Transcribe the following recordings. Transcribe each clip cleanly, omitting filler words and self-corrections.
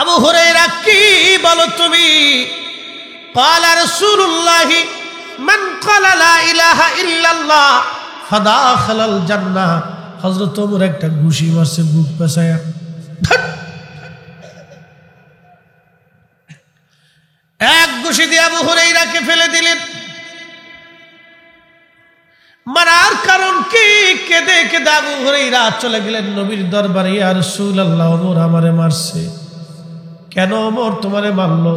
আবু হুরায়রা কি বলো তুমি? ক্বালা রাসূলুল্লাহ মান ক্বালা লা ইলাহা ইল্লাল্লাহ ফাদাখালাল জান্নাহ। হযরত ওমর একটা ঘুষি মারছে বুক পেঁচায়া, এক ঘুষি দিয়ে আবু হুরায়রাকে ফেলে দিলেন। মারার কারণ কি? কেঁদে কেঁদে আবু হুরায়রা চলে গেলেন নবীর দরবারে। ইয়া রাসূলুল্লাহ, ওমর আমারে মারছে। কেন ওমর তোমারে মারলো?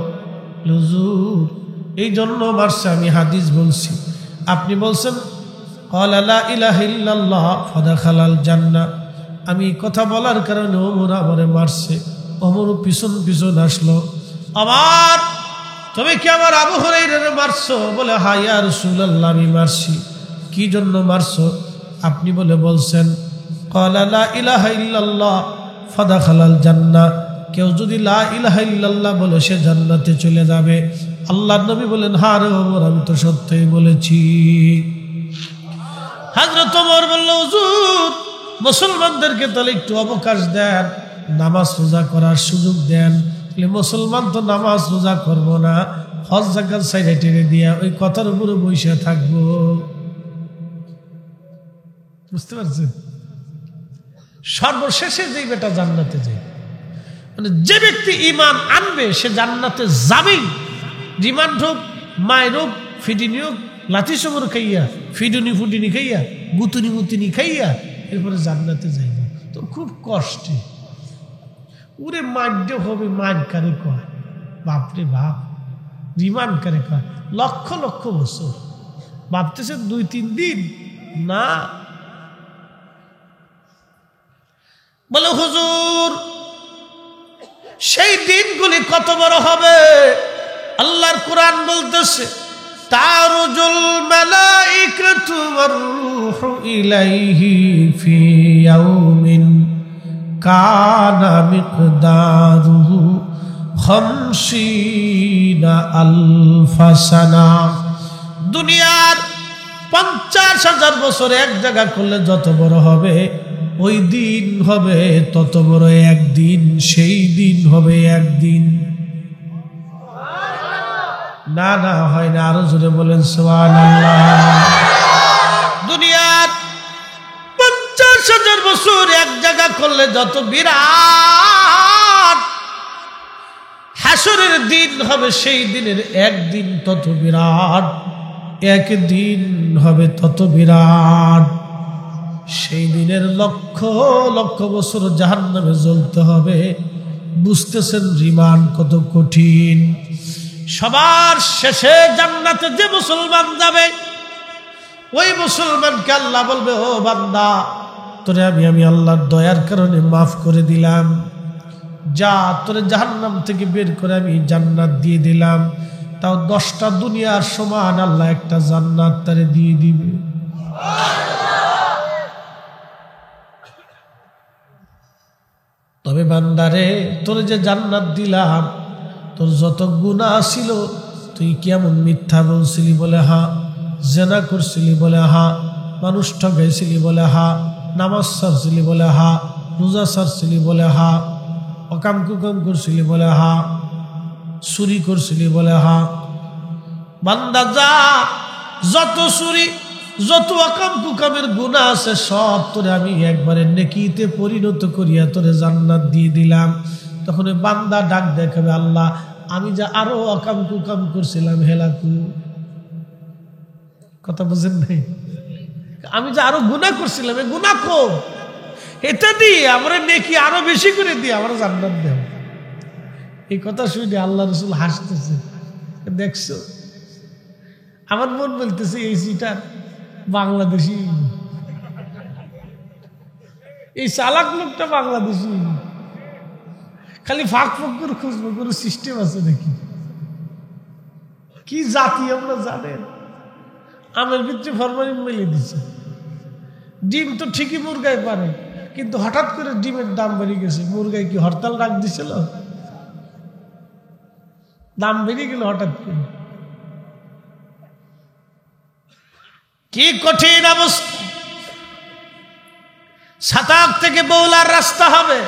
হুজুর এই জন্য মারছে, আমি হাদিস বলছি, আপনি বলছেন ক্বালা লা ইলাহা ইল্লাল্লাহ ফাদাখালাল জান্নাহ। আমি কথা বলার কারণে ওমর আমারে মারছে। ওমর পিছন পিছন আসলো, আবার তুমি কি আমার আবু হুরায়রারে মারছো? বলে হ্যাঁ ইয়া রাসূলুল্লাহ, আমি মারছি। কি জন্য মারছো? আপনি বলে বলছেন ক্বালা লা ইলাহা ইল্লাল্লাহ ফাদাখালাল জান্নাহ, কেউ যদি লা ইলাহা ইল্লাল্লাহ বলে সে জান্নাতে চলে যাবে। আল্লাহর নবী বলেন হ্যাঁ রে ওমর, আমি তো সত্যই বলেছি। হযরত ওমর বলল, হুজুর মুসলমানদেরকে তাহলে একটু অবকাশ দেন, নামাজ রোজা করার সুযোগ দেন। মুসলমান তো নামাজ রোজা করবো না, হজ যাকাত সাইডে টেনে দিয়া ওই কথার উপরে বসে থাকবো। বুঝতে পারছেন? সর্বশেষে যেই বেটা জান্নাতে যায়, মানে যে ব্যক্তি ঈমান আনবে সে জান্নাতে যাবেই। জীমান ঢোক, মায়ের হোক, ফিডিনি হোক, লাথি সমর খাইয়া, ফিডুনি ফুডিনি খাইয়া, গুতুনি মুতুনি খাইয়া এরপরে জান্নাতে যাইব। তো খুব কষ্টে উরে মাড্য হবে, মাড কারে কয়, বাপরে বাপ, রিমান কারে কয়, লক্ষ লক্ষ বছর ভাবতেছে 2-3 দিন না। বলে হুজুর সেই দিনগুলি কত বড় হবে? আল্লাহর কোরআন বলতেছে তারুজুল মালাইকাতু ওয়ার রূহু ইলাইহি ফি ইয়াউমিন কানা মিকদারুহু 50,000 সানা। দুনিয়ার 50,000 বছর এক জায়গা করলে যত বড় হবে ওই দিন হবে তত বড় একদিন, সেই দিন হবে একদিন। না না হয় না, আরো জোরে বলেন সুবহানাল্লাহ। দুনিয়ার 50,000 বছর এক জায়গা করলে যত বিরাট, হাসরের দিন হবে সেই দিনের একদিন তত বিরাট, একদিন হবে তত বিরাট। সেই দিনের লক্ষ লক্ষ বছর জাহান্নামে জ্বলতে হবে। বুঝতেছেন রিমান্ড কত কঠিন। সবার শেষে জান্নাতে যে মুসলমান যাবে ওই মুসলমানকে আল্লাহ বলবে, ও বান্দা তোরে আমি আল্লাহর দয়ার কারণে মাফ করে দিলাম, যা তোরে জাহান্নাম থেকে বের করে আমি জান্নাত দিয়ে দিলাম। তাও 10টা দুনিয়ার সমান আল্লাহ একটা জান্নাত তারে দিয়ে দিবে। তবে বান্দারে তোর যে জান্নাত দিলাম, তোর যত গুনাহ ছিল, তুই কেমন মিথ্যা বলছিলি বলে হা, জেনা করছিলি বলে হা, মানুষ ঠকাইছিলি বলে হা, নামাজ ছাড়ছিলি বলে হা, রোজা ছাড়ছিলি বলে হা, অকাম কুকাম করছিলি বলে হা, চুরি করছিলি বলে হা। বান্দা যা, যত চুরি যত অকাম কুকামের গুনাহ আছে সব তোরে আমি একবারে নেকিতে পরিণত করিয়া তোরে জান্নাত দিয়ে দিলাম। তখন বান্দা ডাক দেখাবে, আল্লাহ আমি যা আরো অকাম কুকাম করছিলাম হেলাকু, কথা বুঝেন নাই, আমি যা আরো গুনাহ করছিলাম এই গুনাহ কম, এটা দিয়ে আমরা নেকি আরো বেশি করে দিয়ে আমরা জান্নাত দেব। এই কথা শুনে আল্লাহ রাসূল হাসতেছে। দেখছো, আমার মন বলতেছে এই সিটার বাংলাদেশি, এই চালাক লোকটা বাংলাদেশি, খালি ফাঁক ফাঁক করে খুঁজবো, কোনো সিস্টেম আছে নাকি? কি জাতি আমরা জানেন? আমের ভিতরে ফরমালিন মেলে দিচ্ছে। ডিম তো ঠিকই মুরগায় পারে, কিন্তু হঠাৎ করে ডিমের দাম বেড়ে গেছে। মুরগায় কি হরতাল ডাক দিছিল? দাম বেড়ে গেল হঠাৎ করে। কি কঠিন অবস্থা! সাতাক থেকে বৌলার রাস্তা হবে,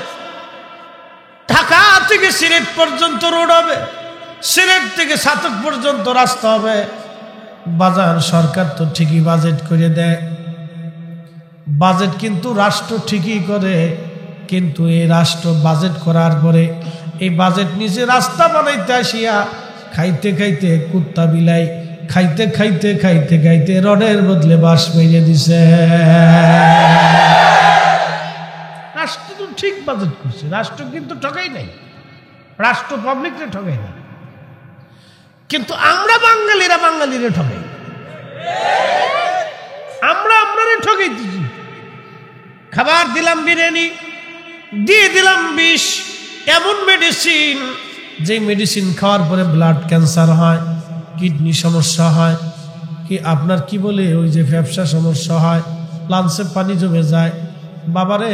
ঢাকা থেকে সিলেট পর্যন্ত রোড হবে, সিলেট থেকে ছাতক পর্যন্ত রাস্তা হবে। বাজার সরকার তো ঠিকই বাজেট করে দেয়, বাজেট কিন্তু রাষ্ট্র ঠিকই করে, কিন্তু এই রাষ্ট্র বাজেট করার পরে এই বাজেট নিজে রাস্তা বানাইতে আসিয়া খাইতে খাইতে কুত্তা বিলাই খাইতে খাইতে খাইতে খাইতে রডের বদলে বাঁশ মেরে দিছে। রাষ্ট্র তো ঠিক বাজেট করছে, রাষ্ট্র কিন্তু ঠকাই নাই, রাষ্ট্র পাবলিকরে ঠকাই না, কিন্তু আমরা বাঙালিরা ঠকাই, আমরা ঠকাই দিচ্ছি। খাবার দিলাম বিরিয়ানি, দিয়ে দিলাম বিষ, এমন মেডিসিন যে মেডিসিন খাওয়ার পরে ব্লাড ক্যান্সার হয়, কিডনি সমস্যা হয়, কি আপনার কি বলে ওই যে ব্যবসা সমস্যা হয়, লাঞ্চে পানি জমে যায়, বাবারে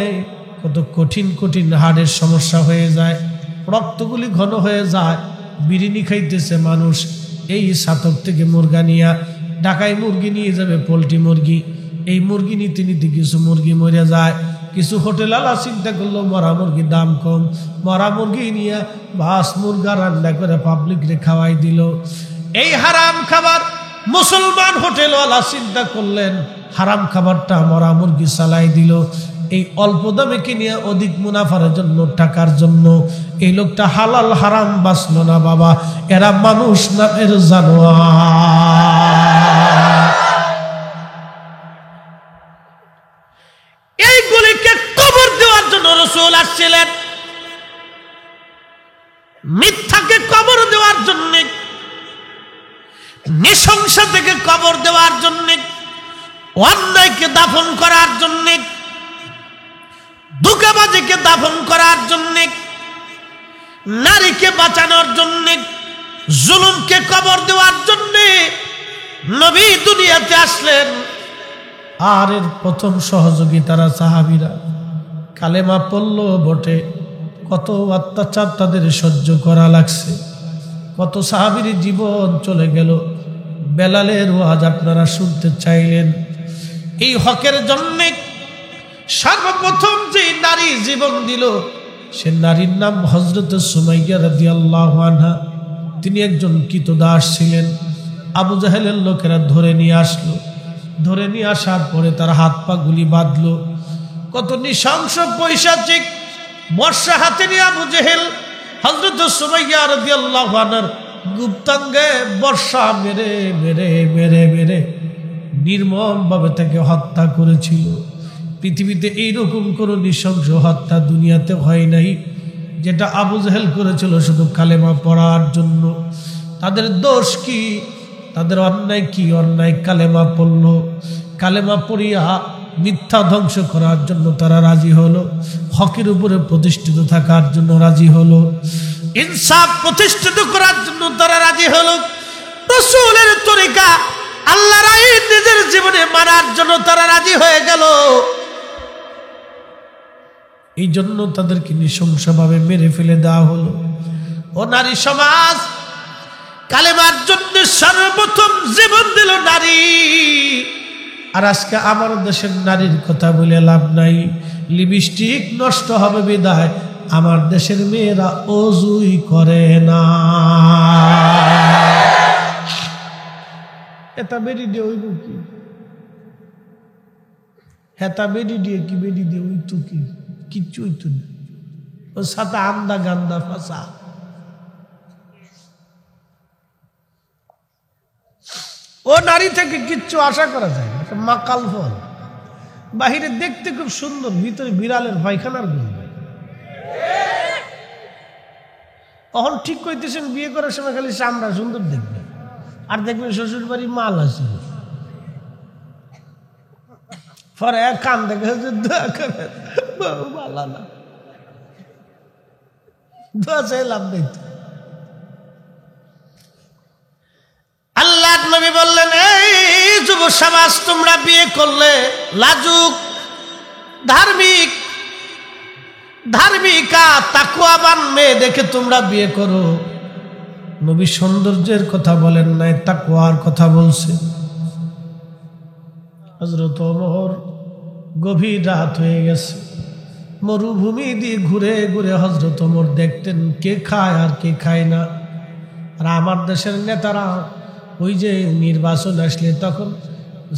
কত কঠিন কঠিন হার্টের সমস্যা হয়ে যায়, রক্তগুলি ঘন হয়ে যায়। বিরিয়ানি খাইতেছে মানুষ, এই ছাতক থেকে মুরগা নিয়ে ঢাকায় মুরগি নিয়ে যাবে, পোলট্রি মুরগি, এই মুরগি নিতে নিতে কিছু মুরগি মরে যায়, কিছু হোটেল আলা চিন্তা করলো মরা মুরগির দাম কম, মরা মুরগি নিয়ে বাস মুরগা রান্না করে পাবলিকরে খাওয়াই দিল। এই হারাম খাবার মুসলমান হোটেলওয়ালা চিন্তা করলেন, হারাম খাবারটা মরা মুরগি চালাই দিল, এই অল্প দামে কিনে অধিক মুনাফার জন্য, টাকার জন্য। এই লোকটা হালাল হারাম বাঁচল না বাবা, এরা মানুষ নামের জানোয়ার। এইগুলিকে কবর দেওয়ার জন্য রাসূল আসছিলেন, মিথ্যাকে কবর দেওয়ার জন্য, নৃশংস থেকে কবর দেওয়ার জন্য, অন্যায়কে দাফন করার জন্য, ধোঁকাবাজিকে দাফন করার জন্য, নারীকে বাঁচানোর জন্য, জুলুমকে কবর দেওয়ার জন্য নবী দুনিয়াতে আসলেন। আর এর প্রথম সহযোগী তারা সাহাবীরা। কালেমা পড়ল বটে, কত অত্যাচার তাদের সহ্য করা লাগছে, কত সাহাবীর জীবন চলে গেল। বেলালের ওয়াজ আপনারা শুনতে চাইলেন, এই হকের জন্য সর্বপ্রথম যে নারী জীবন দিল সে নারীর নাম হযরত সুমাইয়া রাদিয়াল্লাহু আনহা। তিনি একজন কৃতদাস ছিলেন। আবু জাহেলের লোকেরা ধরে নিয়ে আসলো, ধরে নিয়ে আসার পরে তার হাত পা গুলি বাঁধলো। কত নৃশংস পৈশাচিক বর্ষা হাতে নিয়ে আবু জেহেল হযরত সুমাইয়া রাদিয়াল্লাহু আনহার গুপ্তাঙ্গে বর্ষা মেরে মেরে মেরে মেরে নির্মম ভাবে তাকে হত্যা করেছিল। পৃথিবীতে এইরকম কোন নৃশংস হত্যা দুনিয়াতে হয় নাই যেটা আবু জেহেল করেছিল শুধু কালেমা পড়ার জন্য। তাদের দোষ কি, তাদের অন্যায় কি? অন্যায় কালেমা পড়ল, কালেমা পড়িয়া মিথ্যা ধ্বংস করার জন্য তারা রাজি হলো, হকের উপরে প্রতিষ্ঠিত থাকার জন্য রাজি হলো, ইনসাফ প্রতিষ্ঠিত করার জন্য তারা রাজি হলো, রাসূলের তরিকা আল্লাহর আইন নিজের জীবনে মানার জন্য তারা রাজি হয়ে গেল। এই জন্য তাদেরকে নৃশংসভাবে মেরে ফেলে দেওয়া হলো। ও নারী সমাজ, কালেমার জন্য সর্বপ্রথম জীবন দিল নারী। আর আজকে আমার দেশের নারীর কথা বলে লাভ নাই, লিপস্টিক নষ্ট হবে বিদায় আমার দেশের মেয়েরা অজুই করে না। এটা বেরি দিয়ে ওই কি হেতা বেরি দিয়ে কি বেরি দিয়ে ওই তো কি কিচ্ছু হইতো না, ও সাথে আন্দা গান্দা ফাঁসা। ও নারী থেকে কিচ্ছু আশা করা যায় না, মাকাল ফল। বাহিরে দেখতে খুব সুন্দর, ভিতরে বিড়ালের পায়খানার গন্ধ। তখন ঠিক কইতেছেন বিয়ে করার সময় খালি চামড়া সুন্দর দেখবে, আর দেখবেন শ্বশুর বাড়ি মাল আছে। পরে কান দেখে দোয়া করে ভালো না, দোয়া চাইলাম নেই। আল্লাহ নবী বললেন, এই যুব সমাজ তোমরা বিয়ে করলে লাজুক, ধার্মিক, ধার্মিকা তাকওয়াবান মেয়ে দেখে তোমরা বিয়ে করো। নবী সৌন্দর্যের কথা বলেন নাই, তাকওয়ার কথা বলছেন। হযরত ওমর গভীর রাত হয়ে গেছে, মরুভূমি দিয়ে ঘুরে ঘুরে হযরত ওমর দেখতেন কে খায় আর কে খায় না। আর আমার দেশের নেতারা ওই যে নির্বাচন আসলে তখন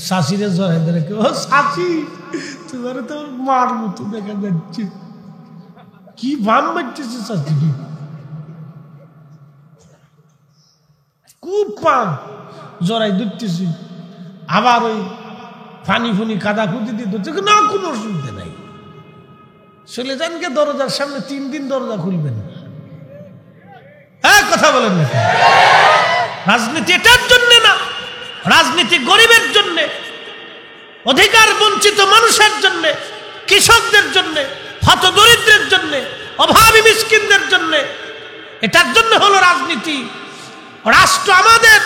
শাশিরে জড়াই ধরে, ও শাশি তোমার তো মার মতো দেখা যাচ্ছে, কি বাম মারতেছে শাশি, খুব পান জড়াই ধরতেছি। আবার ওই ফানি ফুনি কাদা খুঁজে দিয়ে ধরছে, না কোনো অসুবিধা নাই, চলে যান কে দরজার সামনে 3 দিন দরজা খুলবেন। হ্যাঁ কথা বলেন না, রাজনীতি এটার জন্য না, রাজনীতি গরিবের জন্য, অধিকার বঞ্চিত মানুষের জন্য, কৃষকদের জন্য, হতদরিদ্রের জন্য, অভাবী মিসকিনদের জন্য, এটার জন্য হলো রাজনীতি। রাষ্ট্র আমাদের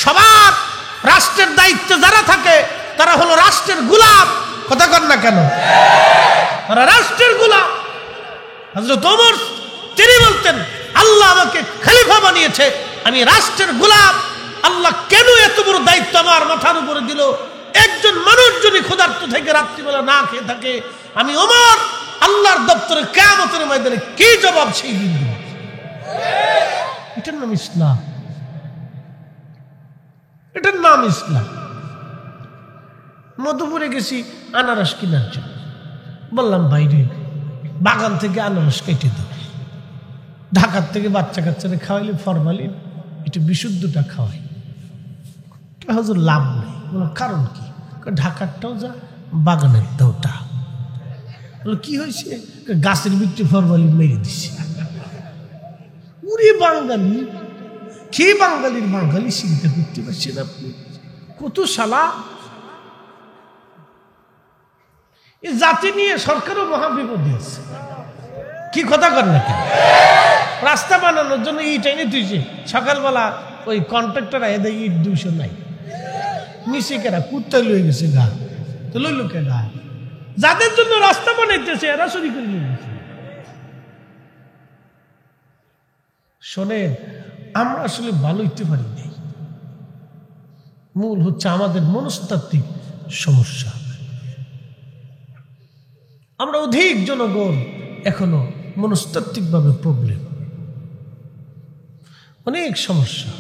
সবার, রাষ্ট্রের দায়িত্বে যারা থাকে তারা হলো রাষ্ট্রের গোলাম। কথা কন না কেন, তারা রাষ্ট্রের গোলাম। হযরত ওমর তিনি বলতেন, আল্লাহ আমাকে খলিফা বানিয়েছে, আমি রাষ্ট্রের গোলাম। আল্লাহ কেন এত বড় দায়িত্ব আমার মাথার উপরে দিল? একজন মানুষ যদি ক্ষুধার্ত থেকে রাত্রিবেলা না খেয়ে থাকে, আমি ওমর আল্লাহর দপ্তরে কিয়ামতের ময়দানে কি জবাব সেই দিন দিব? এটার নাম ইসলাম, এটার নাম ইসলাম। মধুপুরে গেছি আনারস কেনার জন্য, বললাম ভাইরে বাগান থেকে আনারস কেটে দাও, ঢাকার থেকে বাচ্চা কাচ্চারা খাওয়াইলে ফরমালিন একটু বিশুদ্ধটা খাওয়াই, হুজুর লাভ নেই। কারণ কি? ঢাকারটাও যা বাগানের দাওটা। কি হয়েছে? গাছের ভিতরে ফরমালিন মেরে দিছে। উরে বাঙালি, কি বাঙালির বাঙালি চিন্তা করতে পারছেন আপনি? কত শালা! এই জাতি নিয়ে সরকারও মহাবিপদে আছে। কি কথা কর না কেন? রাস্তা বানানোর জন্য ইট এনে তুইছে, সকালবেলা ওই কন্ট্রাক্টর এদের ইট 200 নাই, নিচে কেরা কুত্তায় লয়ে গেছে গা, তো লইল কে গা? যাদের জন্য রাস্তা বানাইতেছে এরা চুরি করে নিয়ে গেছে। শোনেন, আমরা আসলে ভালো হইতে পারি নাই, মূল হচ্ছে আমাদের মনস্তাত্ত্বিক সমস্যা। আমরা অধিক জনগণ এখনো মনস্তাত্ত্বিক ভাবে প্রবলেম, অনেক সমস্যা।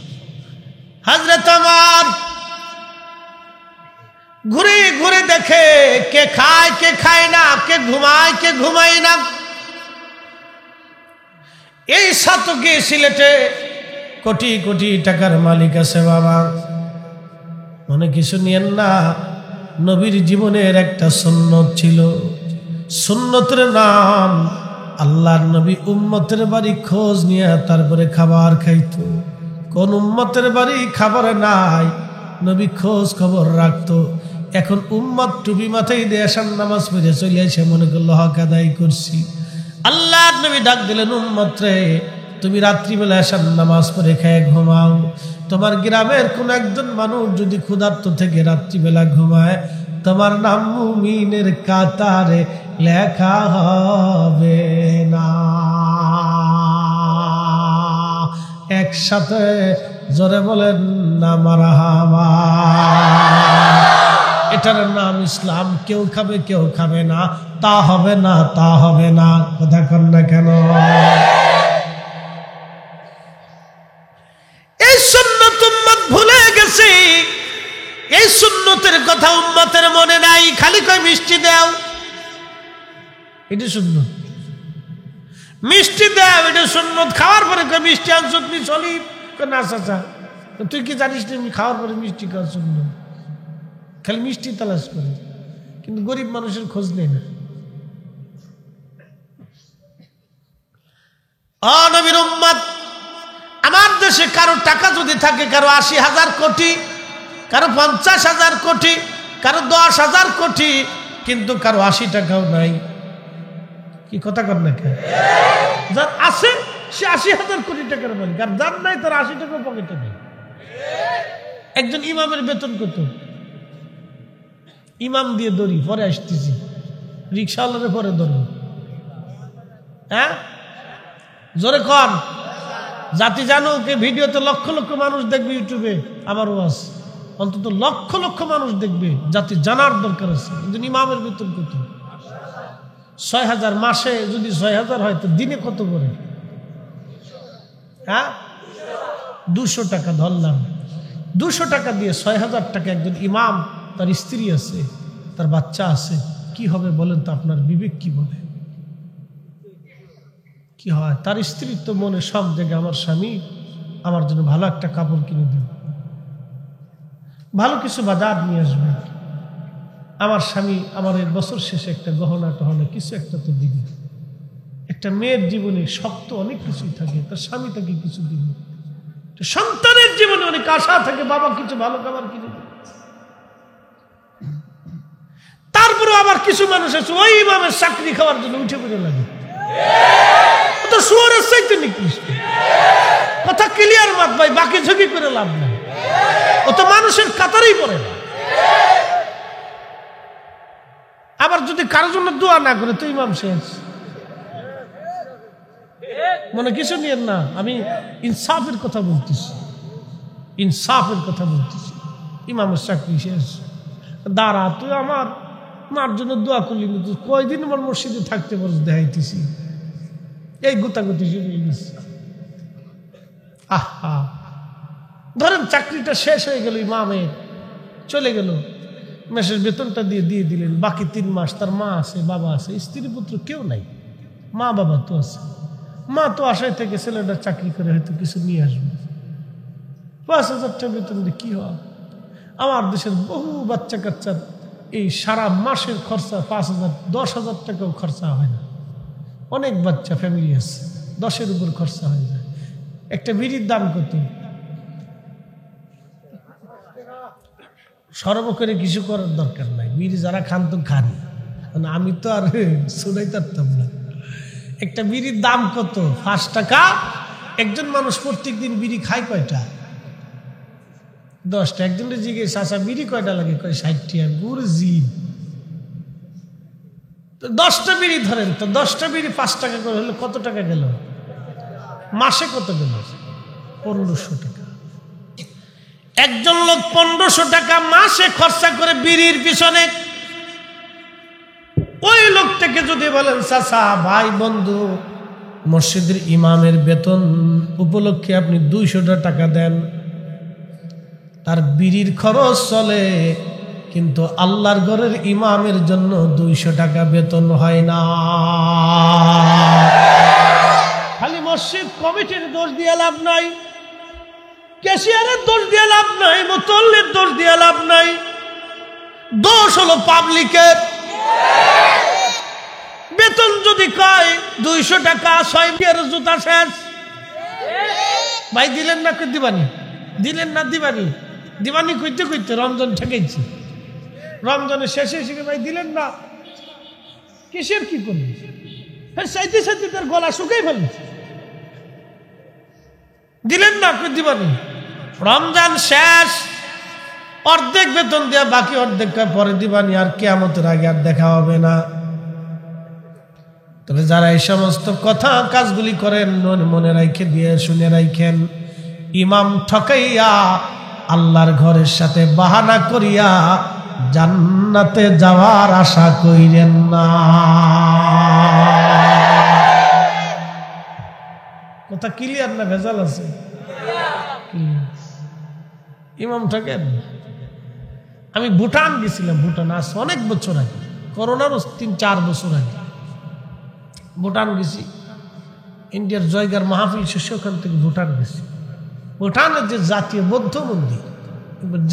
হযরত ওমর ঘুরে ঘুরে দেখে কে খায় কে খায় না, কে ঘুমায় কে ঘুমায় না। এই শতকে সিলেটে কোটি কোটি টাকার মালিক আছে বাবা, মনে কিছু নিয়েন না। নবীর জীবনের একটা সুন্নত ছিল, সুন্নতের নাম আল্লাহর নবী উম্মতের বাড়ি খোঁজ নিয়ে তারপরে খাবার খাইতো। কোন উম্মতের বাড়ি খাবার নাই, নবী খোঁজ খবর রাখতো। এখন উম্মত টুপি মাথায় দিয়ে আসার নামাজ পড়ে চলে আসে, মনে করলো হক আদায় করছি। আল্লাহর নবী ডাক দিলেন, উম্মত রে, তুমি রাত্রিবেলা আসার নামাজ পড়ে খেয়ে ঘুমাও। তোমার গ্রামের কোন একজন মানুষ যদি ক্ষুধার্ত থেকে রাত্রিবেলা ঘুমায়, তোমার নাম মুমিনের কাতারে লেখা হবে না। একসাথে জোরে বলেন না মারহাবা। এটার নাম ইসলাম। কেউ খাবে কেউ খাবে না, তা হবে না, তা হবে না। কথা কন না কেন? এই সুন্নত উম্মত ভুলে গেছে, এই সুন্নতের কথা উম্মতের মনে নাই। খালি কয় মিষ্টি দাও, এটা সুন্নত। মিষ্টি দাও, এটা সুন্নত। খাওয়ার পরে কয় মিষ্টি আনছো তুমি চলি না চাচা, তুই কি জানিস না খাওয়ার পরে মিষ্টি খাওয়ার সুন্নত? খালি মিষ্টি তালাশ করে, কিন্তু গরিব মানুষের খোঁজ নেই না। নবীর উম্মত, আমার দেশে কারো টাকা যদি থাকে, কারো 80,000 কোটি, কারো 50,000 কোটি, কারো 10,000 কোটি, কিন্তু কারো 80 টাকাও নাই। কি কথা কর না কেন? যার আছে সে 80,000 কোটি টাকার মালিক, আর যার নাই তার 80 টাকা পকেটে নেই। একজন ইমামের বেতন কত? ইমাম দিয়ে দড়ি, পরে আসতেছি রিক্সাওয়ালারে পরে ধরো। হ্যাঁ জোরে কন। জাতি জানো কে ভিডিওতে লক্ষ লক্ষ মানুষ দেখবে, ইউটিউবে আমার ওয়াজ অন্তত লক্ষ লক্ষ মানুষ দেখবে। জাতি জানার দরকার আছে। কিন্তু ইমামের বেতন কত? 6,000 মাসে যদি 6,000 হয় তো দিনে কত করে? হ্যাঁ, 200 টাকা ধরলাম। 200 টাকা দিয়ে 6,000 টাকা একজন ইমাম, তার স্ত্রী আছে, তার বাচ্চা আছে, কি হবে বলেন তো? আপনার বিবেক কি বলে? কি হয়? তার স্ত্রীর তো মনে সব জায়গায় আমার স্বামী আমার জন্য ভালো একটা কাপড় কিনে দেবে, ভালো কিছু বাজার নিয়ে আসবে, আমার স্বামী আমার এই বছর শেষে একটা গহনা টহনা কিছু একটা তো দিবে। একটা মেয়ের জীবনে শক্ত অনেক কিছুই থাকে, তার স্বামী তাকে কিছু দিবে। সন্তানের জীবনে অনেক আশা থাকে, বাবা কিছু ভালো খাবার কিনে দেবে। তারপরে আবার কিছু মানুষ আছে ওই ইমামের চাকরি খাওয়ার জন্য উঠে পড়ে লাগে। তো শুয়োরের চাইতে নিকৃষ্ট কথা, ক্লিয়ার মাত ভাই, বাকি ঝুঁকি করে লাভ নাই। ও তো মানুষের কাতারেই পড়ে না। আবার যদি কারোর জন্য দোয়া না করে তো ইমাম শেষ। মনে কিছু নিয়েন না, আমি ইনসাফের কথা বলতেছি, ইনসাফের কথা বলতেছি। ইমামের চাকরি শেষ, দাঁড়া তুই আমার মার জন্য দোয়া করলি না, তুই কয়দিন আমার মসজিদে থাকতে পারস দেখাইতেছি। এই গুতাগুতি শুরু হয়ে গেছে। আহা, ধরেন চাকরিটা শেষ হয়ে গেল, ইমামের চলে গেল, মাসের বেতনটা দিয়ে দিলেন, বাকি 3 মাস তার মা আছে, বাবা আছে, স্ত্রী পুত্র কেউ নাই, মা বাবা তো আছে। মা তো আশায় থেকে ছেলেটা চাকরি করে হয়তো কিছু নিয়ে আসবে। 5,000 টাকা বেতন দিয়ে কি হয়? আমার দেশের বহু বাচ্চা কাচ্চার এই সারা মাসের খরচা 5,000, 10,000 টাকাও খরচা হয় না। অনেক বাচ্চা ফ্যামিলি আছে, 10-এর উপর খরচা হয়ে যায়। একটা বিড়ির দাম কত? সর্ব করে কিছু করার দরকার নাই, বিড়ি যারা খান তো খান, আমি তো আর শুনাই পারতাম না। একটা বিড়ির দাম কত? 5 টাকা। একজন মানুষ প্রত্যেক দিন বিড়ি খায় কয়টা? 10টা। একজনের জিজ্ঞেস আসা বিড়ি কয়টা লাগে? কয় 60 টাকা। গুড় জি, তো 10টা বিড়ি ধরেন, তো 10টা বিড়ি 5 টাকা করে হলে কত টাকা গেল? মাসে কত গেল? 1500 টাকা। একজন লোক 1500 টাকা মাসে খরচা করে বিড়ির পিছনে। ওই লোকটাকে যদি বলেন চাচা, ভাই, বন্ধু, মসজিদের ইমামের বেতন উপলক্ষে আপনি 200 টাকা দেন, তার বিড়ির খরচ চলে, কিন্তু আল্লাহর ঘরের ইমামের জন্য 200 টাকা বেতন হয় না। খালি মসজিদ কমিটির দোষ দিয়ে লাভ নাই, ক্যাশিয়ারের দোষ দিয়ে লাভ নাই, মুতল্লির দোষ দিয়ে লাভ নাই। দোষ হলো পাবলিকের। বেতন যদি কয় 200 টাকা, 6 বিয়ের জুতা শেষ। ভাই দিলেন না দিবানি, দিলেন না দিবানি, দিবানি কইতে কইতে রমজান ঠেকেছি। রমজানের শেষে এসে ভাই দিলেন না, কিসের কি করলি? চাইতে চাইতে তার গলা শুকাই ফেলছে। দিলেন না দিবানি, রমজান শেষ, অর্ধেক বেতন দেয়া, বাকি অর্ধেক পরে দিবানি, আর কিয়ামতের আগে আর দেখা হবে না। তবে যারা এই সমস্ত কথা কাজগুলি করেন, মনে রাখে দিয়ে শুনে রাখেন, ইমাম ঠকাইয়া আল্লাহর ঘরের সাথে বাহানা করিয়া জান্নাতে যাওয়ার আশা কইরেন না। কথা ক্লিয়ার না ভেজাল আছে? ইমাম ঠকেন। আমি ভুটান গেছিলাম, ভুটান আজ অনেক বছর আগে, করোনার 3-4 বছর আগে ভুটান গেছি। ইন্ডিয়ার জয়গার মাহফিল শেষে ওখান থেকে ভুটান গেছি। ভুটানের যে জাতীয় বৌদ্ধ মন্দির,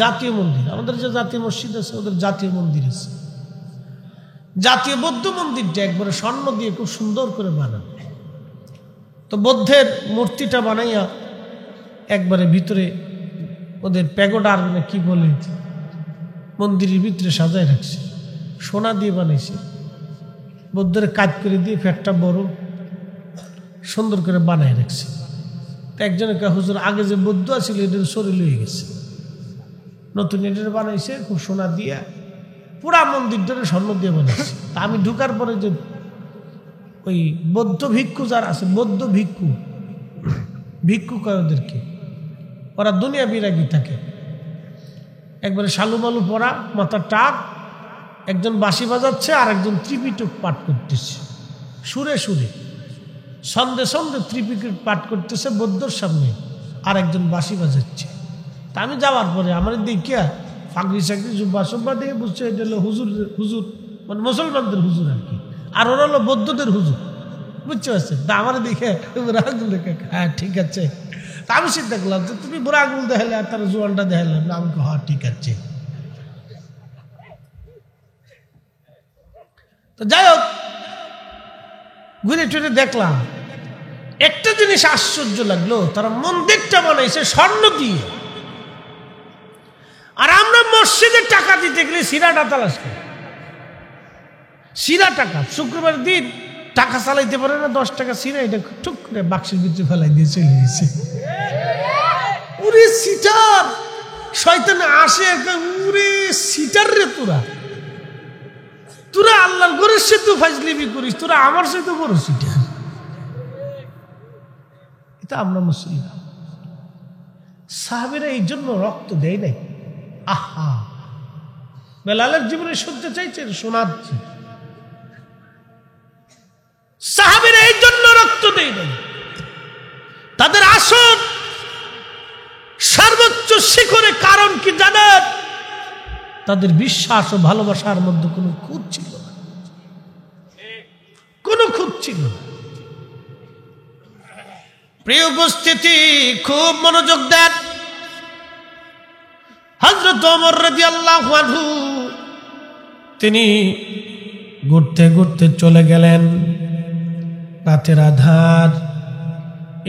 জাতীয় মন্দির, আমাদের যে জাতীয় মসজিদ আছে ওদের জাতীয় মন্দির আছে, জাতীয় বৌদ্ধ মন্দিরটা একবারে স্বর্ণ দিয়ে খুব সুন্দর করে বানানো। তো বৌদ্ধের মূর্তিটা বানাইয়া একবারে ভিতরে ওদের প্যাগোডা আর কি বলে মন্দিরের ভিতরে সাজায় রাখছে, সোনা দিয়ে বানাইছে, বৌদ্ধের কাজ করে দিয়ে ফ্যাটটা বড় সুন্দর করে বানায় রাখছে। তো একজনের হুজুর আগে যে বৌদ্ধ আছিল এদের শরীর হয়ে গেছে, নতুন এটার বানাইছে খুব সোনা দিয়া, পুরা মন্দিরটারে স্বর্ণ দিয়ে বানাইছে। তা আমি ঢুকার পরে যে ওই বৌদ্ধ ভিক্ষু যারা আছে, বৌদ্ধ ভিক্ষু, ভিক্ষু কয় ওদেরকে, ওরা দুনিয়া বিরাগী থাকে, একবারে শালুমালু পরা, মাথার টাক, একজন বাঁশি বাজাচ্ছে আর একজন ত্রিপিটক পাঠ করতেছে। সুরে সুরে সন্ধে সন্ধে ত্রিপিটক পাঠ করতেছে বৌদ্ধর সামনে, আর একজন বাঁশি বাজাচ্ছে। তা আমি যাওয়ার পরে আমার দেখিয়া ফাঁকরি চাকরি জুব্বা সব্বা দিয়ে বুঝছে এটা হলো হুজুর, হুজুর মানে মুসলমানদের হুজুর আর কি, আর ওরা হলো বৌদ্ধদের হুজুর, বুঝতে পারছেন? তা আমার দেখে বুড়া আঙুল দেখে, হ্যাঁ ঠিক আছে। তা আমি চিন্তা করলাম যে তুমি বুড়া আঙুল দেখালে আর তারা জোয়ানটা দেখালাম না, আমাকে হ্যাঁ ঠিক আছে। তো যাই হোক, ঘুরে টুরে দেখলাম, একটা জিনিস আশ্চর্য লাগলো, তারা মন্দিরটা বানাইছে স্বর্ণ দিয়ে, আর আমরা মসজিদে টাকা দিতে গেলে সিরাটা তালাশ করি। সিরা টাকা শুক্রবার দিন টাকা চালাইতে পারে না, 10 টাকা সিরা এটা টুক করে বাক্সের ভিতরে ফেলাই দিয়ে চলে গেছে। উরে সিটার শয়তান আসে, উরে সিটার রে তোরা, তোরা আল্লাহর ঘরের সাথে ফাজলিমি করিস, তোরা আমার সাথে বড় সিটার। এটা আমরা মুসলিম। সাহাবীরা এই জন্য রক্ত দেয় নাই। আহা, বেলালের জীবনে শুনতে চাইছেন, শোনাচ্ছি। সাহাবীরা এই জন্য রক্ত দেয় নাই, তাদের আসন সর্বোচ্চ শিখরে। কারণ কি জানেন? তাদের বিশ্বাস ও ভালোবাসার মধ্যে কোনো খুঁত ছিল না, কোনো খুঁত ছিল না। প্রিয় উপস্থিতি, খুব মনোযোগ দেন। হযরত ওমর রাদিয়াল্লাহু আনহু তিনি ঘুরতে ঘুরতে চলে গেলেন রাতের আধার।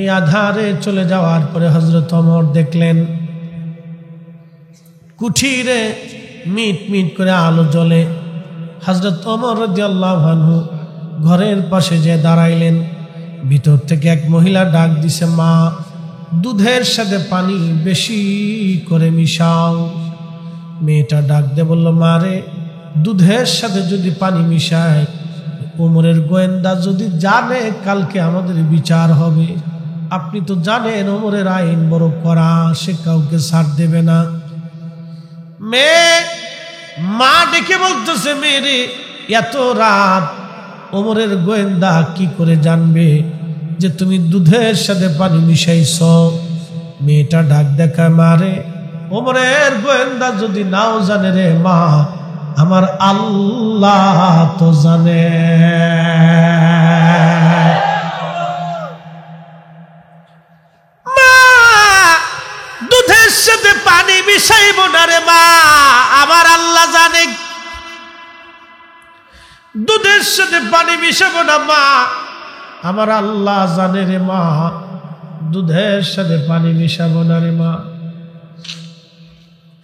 এই আধারে চলে যাওয়ার পরে হযরত ওমর দেখলেন কুঠিরে মিট মিট করে আলো জ্বলে। হযরত ওমর রাদিয়াল্লাহু আনহু ঘরের পাশে যে দাঁড়াইলেন, ভিতর থেকে এক মহিলা ডাক দিছে, মা, দুধের সাথে পানি বেশি করে মিশাও। মেয়েটা ডাক দিয়ে বলল, মা রে, দুধের সাথে যদি পানি মিশায়, ওমরের গোয়েন্দা যদি জানে কালকে আমাদের বিচার হবে। আপনি তো জানেন ওমরের আইন বড় কড়া, সে কাউকে ছাড় দেবে না। মা ডেকে বলতেছে, মেয়ে, এত রাত ওমরের গোয়েন্দা কি করে জানবে যে তুমি দুধের সাথে পানি মিশাইছ? মেয়েটা ডাক দেখায়, মারে, ওমরের গোয়েন্দা যদি নাও জানে রে মা, আমার আল্লাহ তো জানে। মা, দুধের সাথে পানি মিশাইব না রে মা, আমার আল্লাহ জানে। দুধের সাথে পানি মিশাবো না মা, আমার আল্লাহ জানে রে মা। দুধের সাথে পানি মিশাবো না রে মা।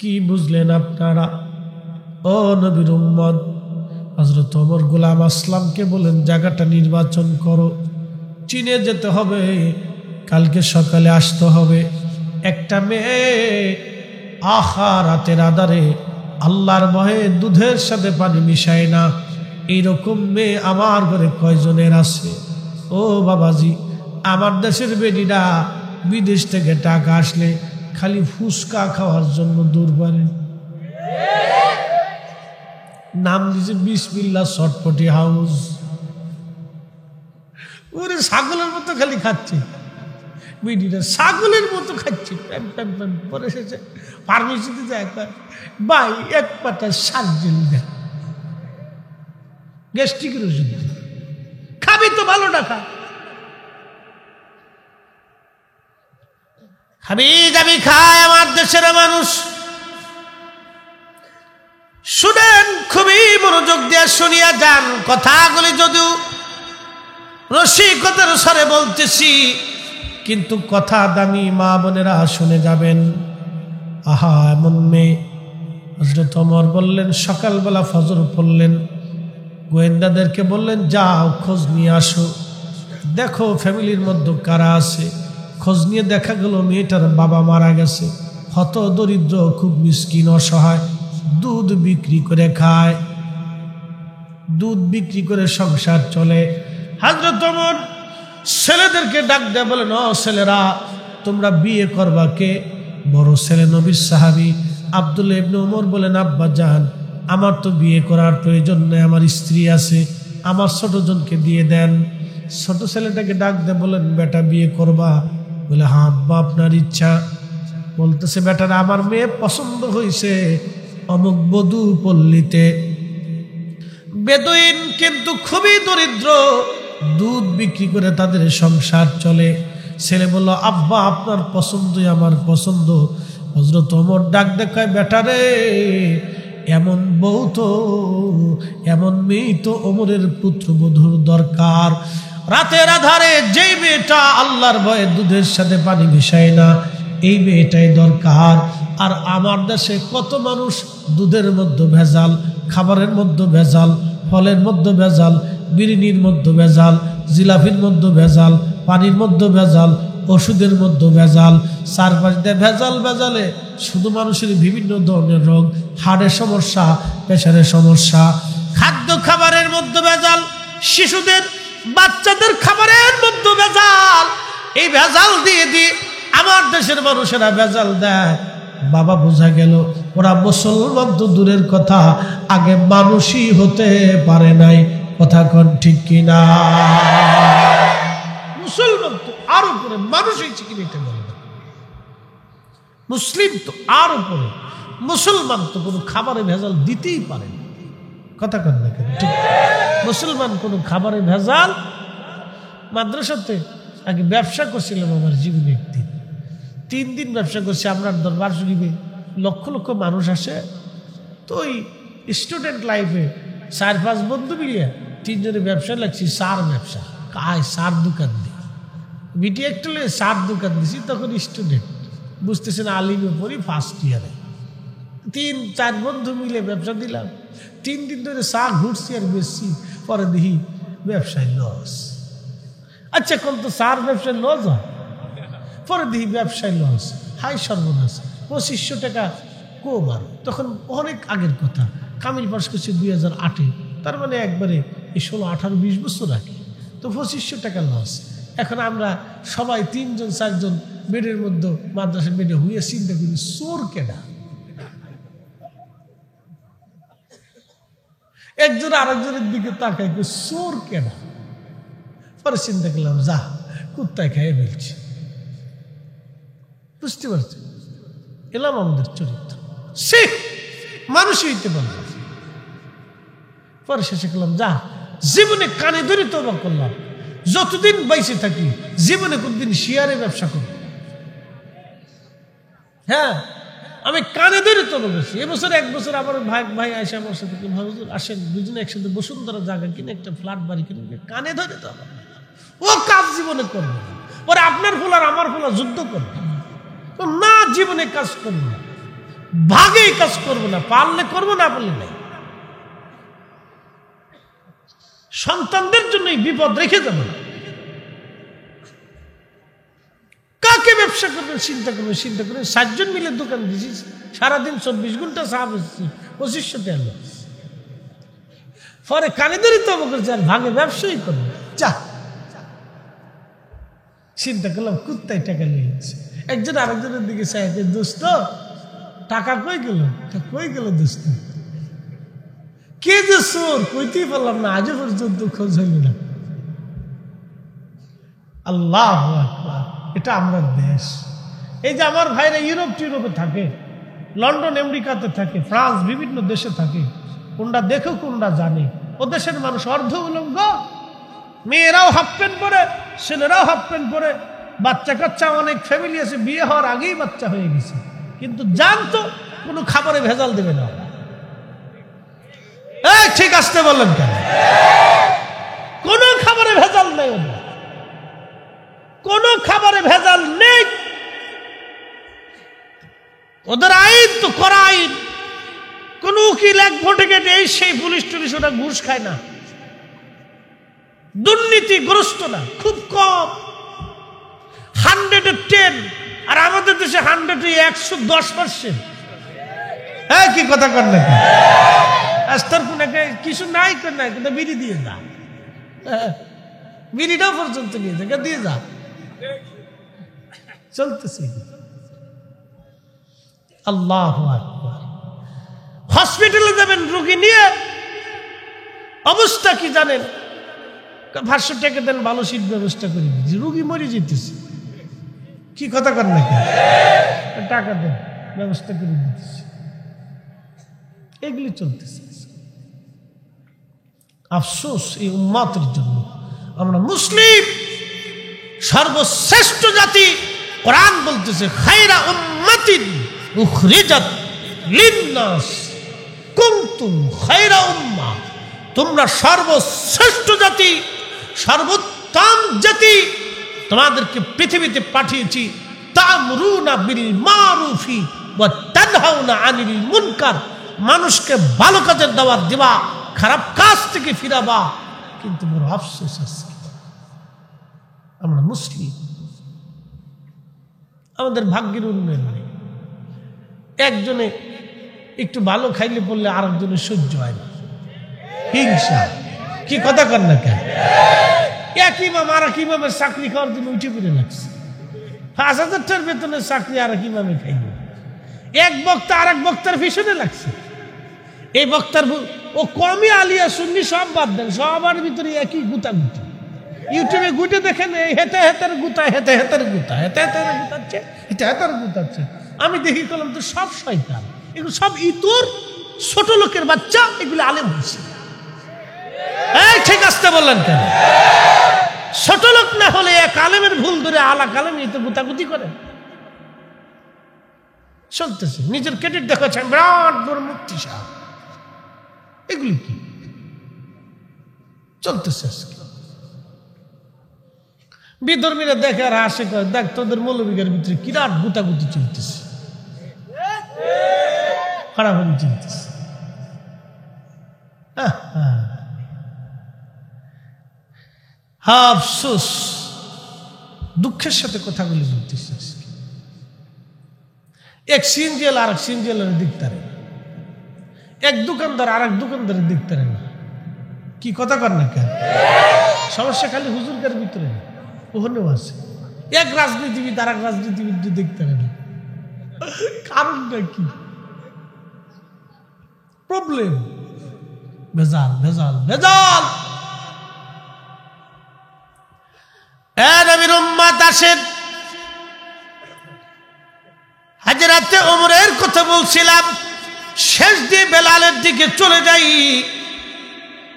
কি বুঝলেন আপনারা? ও নবীর উম্মত, হযরত ওমর গোলাম আসলামকে বলেন, জায়গাটা নির্বাচন করো, চীনে যেতে হবে, কালকে সকালে আসতে হবে। একটা মেয়ে রাতের আধারে আল্লাহর ভয়ে দুধের সাথে পানি মিশায় না, এইরকম মেয়ে আমার ঘরে কয়জনের আছে? ও বাবাজি, আমার দেশের বেডিরা বিদেশ থেকে টাকা আসলে খালি ফুসকা খাওয়ার জন্য দূর পারে, নাম দিয়েছে বিসমিল্লাহ চটপটি হাউস। ওরে ছাগলের মতো খালি খাচ্ছে বেডিরা, ছাগলের মতো খাচ্ছে। পরে এসেছে ফার্মেসিতে যায়, একবার ভাই এক পাতা সার্জেল দেয়, গ্যাস্ট্রিকের ওষুধ খাবি তো ভালো টাকা খাবি যাবি, খায় আমার দেশের মানুষ। শুনেন, খুবই মনোযোগ দিয়ে শুনিয়া যান। কথাগুলি যদিও রসিকতার স্বরে বলতেছি, কিন্তু কথা দামি, মা বোনেরা শুনে যাবেন। আহা, এমন মেয়ে। হযরত ওমর বললেন, সকালবেলা ফজর পড়লেন, গোয়েন্দাদেরকে বললেন, যাও খোঁজ নিয়ে আসো, দেখো ফ্যামিলির মধ্যে কারা আছে। খোঁজ নিয়ে দেখা গেল মেয়েটার বাবা মারা গেছে, হত দরিদ্র, খুব মিসকিন, অসহায়, দুধ বিক্রি করে খায়, দুধ বিক্রি করে সংসার চলে। হযরত ওমর ছেলেদেরকে ডাক দেয়া বলেন, ও ছেলেরা, তোমরা বিয়ে করবা কে? বড় ছেলে নবীর সাহাবী আব্দুল্লাহ ইবনে ওমর বলেন, আব্বা জান, আমার তো বিয়ে করার প্রয়োজন নেই, আমার স্ত্রী আছে, আমার ছোট জনকে দিয়ে দেন। ছোট ছেলেটাকে ডাক দিয়ে বলেন, বেটা বিয়ে করবা? বলে, হ্যাঁ আব্বা, আপনার ইচ্ছা। বলতেছে, বেটার আমার মেয়ে পছন্দ হয়েছে অমুক বধূ পল্লীতে, বেদুইন কিন্তু খুবই দরিদ্র, দুধ বিক্রি করে তাদের সংসার চলে। ছেলে বলল, আব্বা আপনার পছন্দই আমার পছন্দ। হযরত ওমর ডাক দেখায়, বেটারে এমন বউ তো, এমন মেয়ে তো ওমরের পুত্রবধূর দরকার। রাতের আধারে যেই মেয়েটা আল্লাহর ভয়ে দুধের সাথে পানি মিশায় না, এই মেয়েটাই দরকার। আর আমার দেশে কত মানুষ দুধের মধ্যে ভেজাল, খাবারের মধ্যে ভেজাল, ফলের মধ্যে ভেজাল, বিরিনির মধ্যে ভেজাল, জিলাপির মধ্যে ভেজাল, পানির মধ্যে ভেজাল, ওষুধের মধ্যে ভেজাল, চারপাশ দিয়ে ভেজাল। ভেজালে শুধু মানুষের বিভিন্ন ধরনের রোগ, হার্টের সমস্যা, প্রেশারের সমস্যা, খাদ্য খাবারের মধ্যে ভেজাল, শিশুদের বাচ্চাদের খাবারের মধ্যে ভেজাল। এই ভেজাল দিয়ে দিয়ে আমার দেশের মানুষেরা ভেজাল দেয়। বাবা, বোঝা গেল ওরা মুসলমান তো দূরের কথা, আগে মানুষই হতে পারে নাই। কথা কোন ঠিক কিনা? মুসলমান তো আর উপরে, মানুষ হয়েছে কিনা এটা বলবে। মুসলিম তো আর উপরে, মুসলমান তো কোনো খাবারে ভেজাল দিতেই পারে না। কথা কোন না কেন? ঠিক, মুসলমান কোনো খাবারে ভেজাল। মাদ্রাসাতে আগে ব্যবসা করছিলাম আমার জীবনে, একদিন 3 দিন ব্যবসা করছি। আমরা দরবার শরীফে লক্ষ লক্ষ মানুষ আসে, তো ওই স্টুডেন্ট লাইফে 4-5 বন্ধু মিলিয়ে 3 জনের ব্যবসা লাগছি। সার ব্যবসা, কায় সার দোকান দিই, বিটি একটু সার দোকান দিছি। তখন স্টুডেন্ট, বুঝতেছেন, আলিমে পড়ি, ফার্স্ট ইয়ারে। 3-4 বন্ধু মিলে ব্যবসা দিলাম। 3 দিন ধরে চা ঘুরছি আর বেশি, পরে দেখি ব্যবসায় লস। আচ্ছা, কোন তো সার ব্যবসায় লস হয়, পরে দেখি ব্যবসায় লস। হাই সর্বনাশ, 2500 টাকা কম। আর তখন অনেক আগের কথা, কামিল পাস করছে 2008-এ, তার মানে একবারে এই 16-18-20 বছর আগে। তো 2500 টাকা লস। এখন আমরা সবাই 3-4 বেডের মধ্যে, মাদ্রাসার বেডে হইয়া চিন্তা করি, চোর কেনা। একজন আরেকজনের দিকে তাকাই, চোর কেনা। পরে চিন্তা করলাম, যা কুত্তায় খাইয়ে ফেলছি। বুঝতে পারছি, এলাম আমাদের চরিত্র, সে মানুষই হইতে পারলাম। পরে শেষে করলাম, যা জীবনে কানে ধরে তওবা করলাম, যতদিন বাইসে থাকি জীবনে কোনদিন শেয়ারে ব্যবসা করব। হ্যাঁ, আমি কানে ধরে তওবা করছি। এবছর 1 বছর আমার ভাই আইসা আমার সাথে, হুজুর আসেন দুজনে একসাথে বসুন্ধরা জায়গা কিনে একটা ফ্ল্যাট বাড়ি কিনে, কানে ধরে তওবা। ও কাজ জীবনে করবে না। পরে আপনার ফুল আর আমার ফুল যুদ্ধ করবে না, জীবনে কাজ করবো না, ভাগে কাজ করবো না, পারলে করবো, না পারলে নাই। সন্তানদের জন্য বিপদ রেখে যাবে না। কাকে ব্যবসা করবেন চিন্তা করবেন, চিন্তা করে 7 জন মিলে দোকান দিয়েছি, সারাদিন 24 ঘন্টা চা বেচছি, 2500 টাকা লস। পরে কানে ধরে তো করছে, আর ভাগে ব্যবসায়ী করবে। চা চিন্তা করলাম, কুত্তায় টাকা নিয়ে গেছে। একজন আরেকজনের দিকে চাই, দোস্ত টাকা কই গেল? কই গেল দোস্ত? কে যে চোর কইতেই পারলাম না, আজও পর্যন্ত খোঁজ হইল না। আল্লাহু আকবার, এটা আমরা দেশ। এই যে আমার ভাইরা ইউরোপে থাকে, লন্ডন আমেরিকাতে থাকে, ফ্রান্স, বিভিন্ন দেশে থাকে, কোনটা দেখো কোনটা জানে। ও দেশের মানুষ অর্ধ উলঙ্গ, মেয়েরাও হাফ প্যান্ট পরে, ছেলেরাও হাফ প্যান্ট পরে, বাচ্চা কাচ্চা অনেক ফ্যামিলি আছে, বিয়ে হওয়ার আগেই বাচ্চা হয়ে গেছে, কিন্তু জানতো কোনো খাবারে ভেজাল দেবে না। ঠিক আসতে বললেন কেন? কোন খাবারে ভেজাল নেই, কোন খাবারে ভেজাল নেই। ওদের আইন তো করা আইন। কোন উকিল 1 ভোটে কেটে এই সেই পুলিশ টুলিশ ওরা ঘুষ খায় না, দুর্নীতিগ্রস্ত না, খুব কম। 100-এ 10, আর আমাদের দেশে 100-এ 110%। হ্যাঁ, কি কথা কর না? আস্তর কোনাকে কিছু নাই কর না, কিন্তু বিড়ি দিয়ে যা, বিড়িটাও পর্যন্ত নিয়ে যা, দিয়ে যা, চলতেছি। আল্লাহু আকবার। হসপিটালে যাবেন রোগী নিয়ে, অবস্থা কি জানেন? 500 টাকা দেন, ভালো সিট ব্যবস্থা করে দিচ্ছি, রুগী মরে যেতেছে। কি কথা কর না, টাকা দেন, ব্যবস্থা করে দিতেছি। এগুলি চলতেছে। আফসোস এই উম্মতের জন্য। আমরা মুসলিম সর্বশ্রেষ্ঠ জাতি। কোরআন বলতেছে খায়রা উম্মাতিন উখরিজাত লিন্নাস কুনতুম খায়রা উম্মাহ, তোমরা সর্বশ্রেষ্ঠ জাতি, সর্বোত্তম জাতি, তোমাদেরকে পৃথিবীতে পাঠিয়েছি। তা'মুরুনা বিল মারুফি ওয়া তানহাউনা আনিল মুনকার, মানুষকে ভালো কাজের দাওয়াত দিবা, খারাপ কাজ থেকে ফিরাবা। কিন্তু বড় আফসোস আছে, আমরা মুসলিম, আমাদের ভাগ্যের উন্নয়ন নেই। একজনে একটু ভালো খাইলে পড়লে আরেকজনের সহ্য হয় না, হিংসা। কি কথা কর না কেন? এক ইমাম আর এক ইমামের চাকরি খাওয়ার জন্য উঠে পড়ে লাগছে। 5,000 টাকার বেতনের চাকরি আর এক ইমামে খাইল। এক বক্তা আর এক বক্তার পিছনে লাগছে। এই বক্তার ও কমই আলিয়া সুন্নি সব বাদ দেন, সবার ভিতরে একই গুতাগুতি। ইউটিউবে গুটে দেখেন, এই হেতে হেতের গুতা, হেতে হেতের গুতা, হেতে হেতের গুতাচ্ছে, হেতে হেতের গুতাচ্ছে। আমি দেখি করলাম তো সব শয়তান, এগুলো সব ইতর, ছোট লোকের বাচ্চা, এগুলো আলেম হয়েছে। এই ঠিক আসতে বললেন কেন? ছোট লোক না হলে এক আলেমের ভুল ধরে আলা কালেম এতে গুতাগুতি করে চলতেছে। নিজের ক্রেডিট দেখাচ্ছেন, বিরাট বড় মুফতি সাহেব। এগুলি কি চলতেছে? বিধর্মীরা দেখে আর আসে, দেখ তোদের মৌলবীদের ভিতরে কিরাট গুতাগুতি চলতেছে, হারাহারি চলতেছে। আফসোস, দুঃখের সাথে কথাগুলি বলতেছে। এক সিনজেল আর এক সিনজেলের দিকতারে, এক দোকানদার আর এক দোকানদারের দিকতারে না। কি কথা কর না কেন? সমস্যা খালি হুজুরকার ভিতরে না, ওখানেও আছে। এক রাজনীতিবিদ আর এক রাজনীতিবিদ দেখতে না, কারণটা কি? প্রবলেম, ভেজাল ভেজাল ভেজাল। নবীর উম্মত আসেন। হযরতে ওমরের কথা বলছিলাম, শেষ দিয়ে বেলালের দিকে চলে যাই,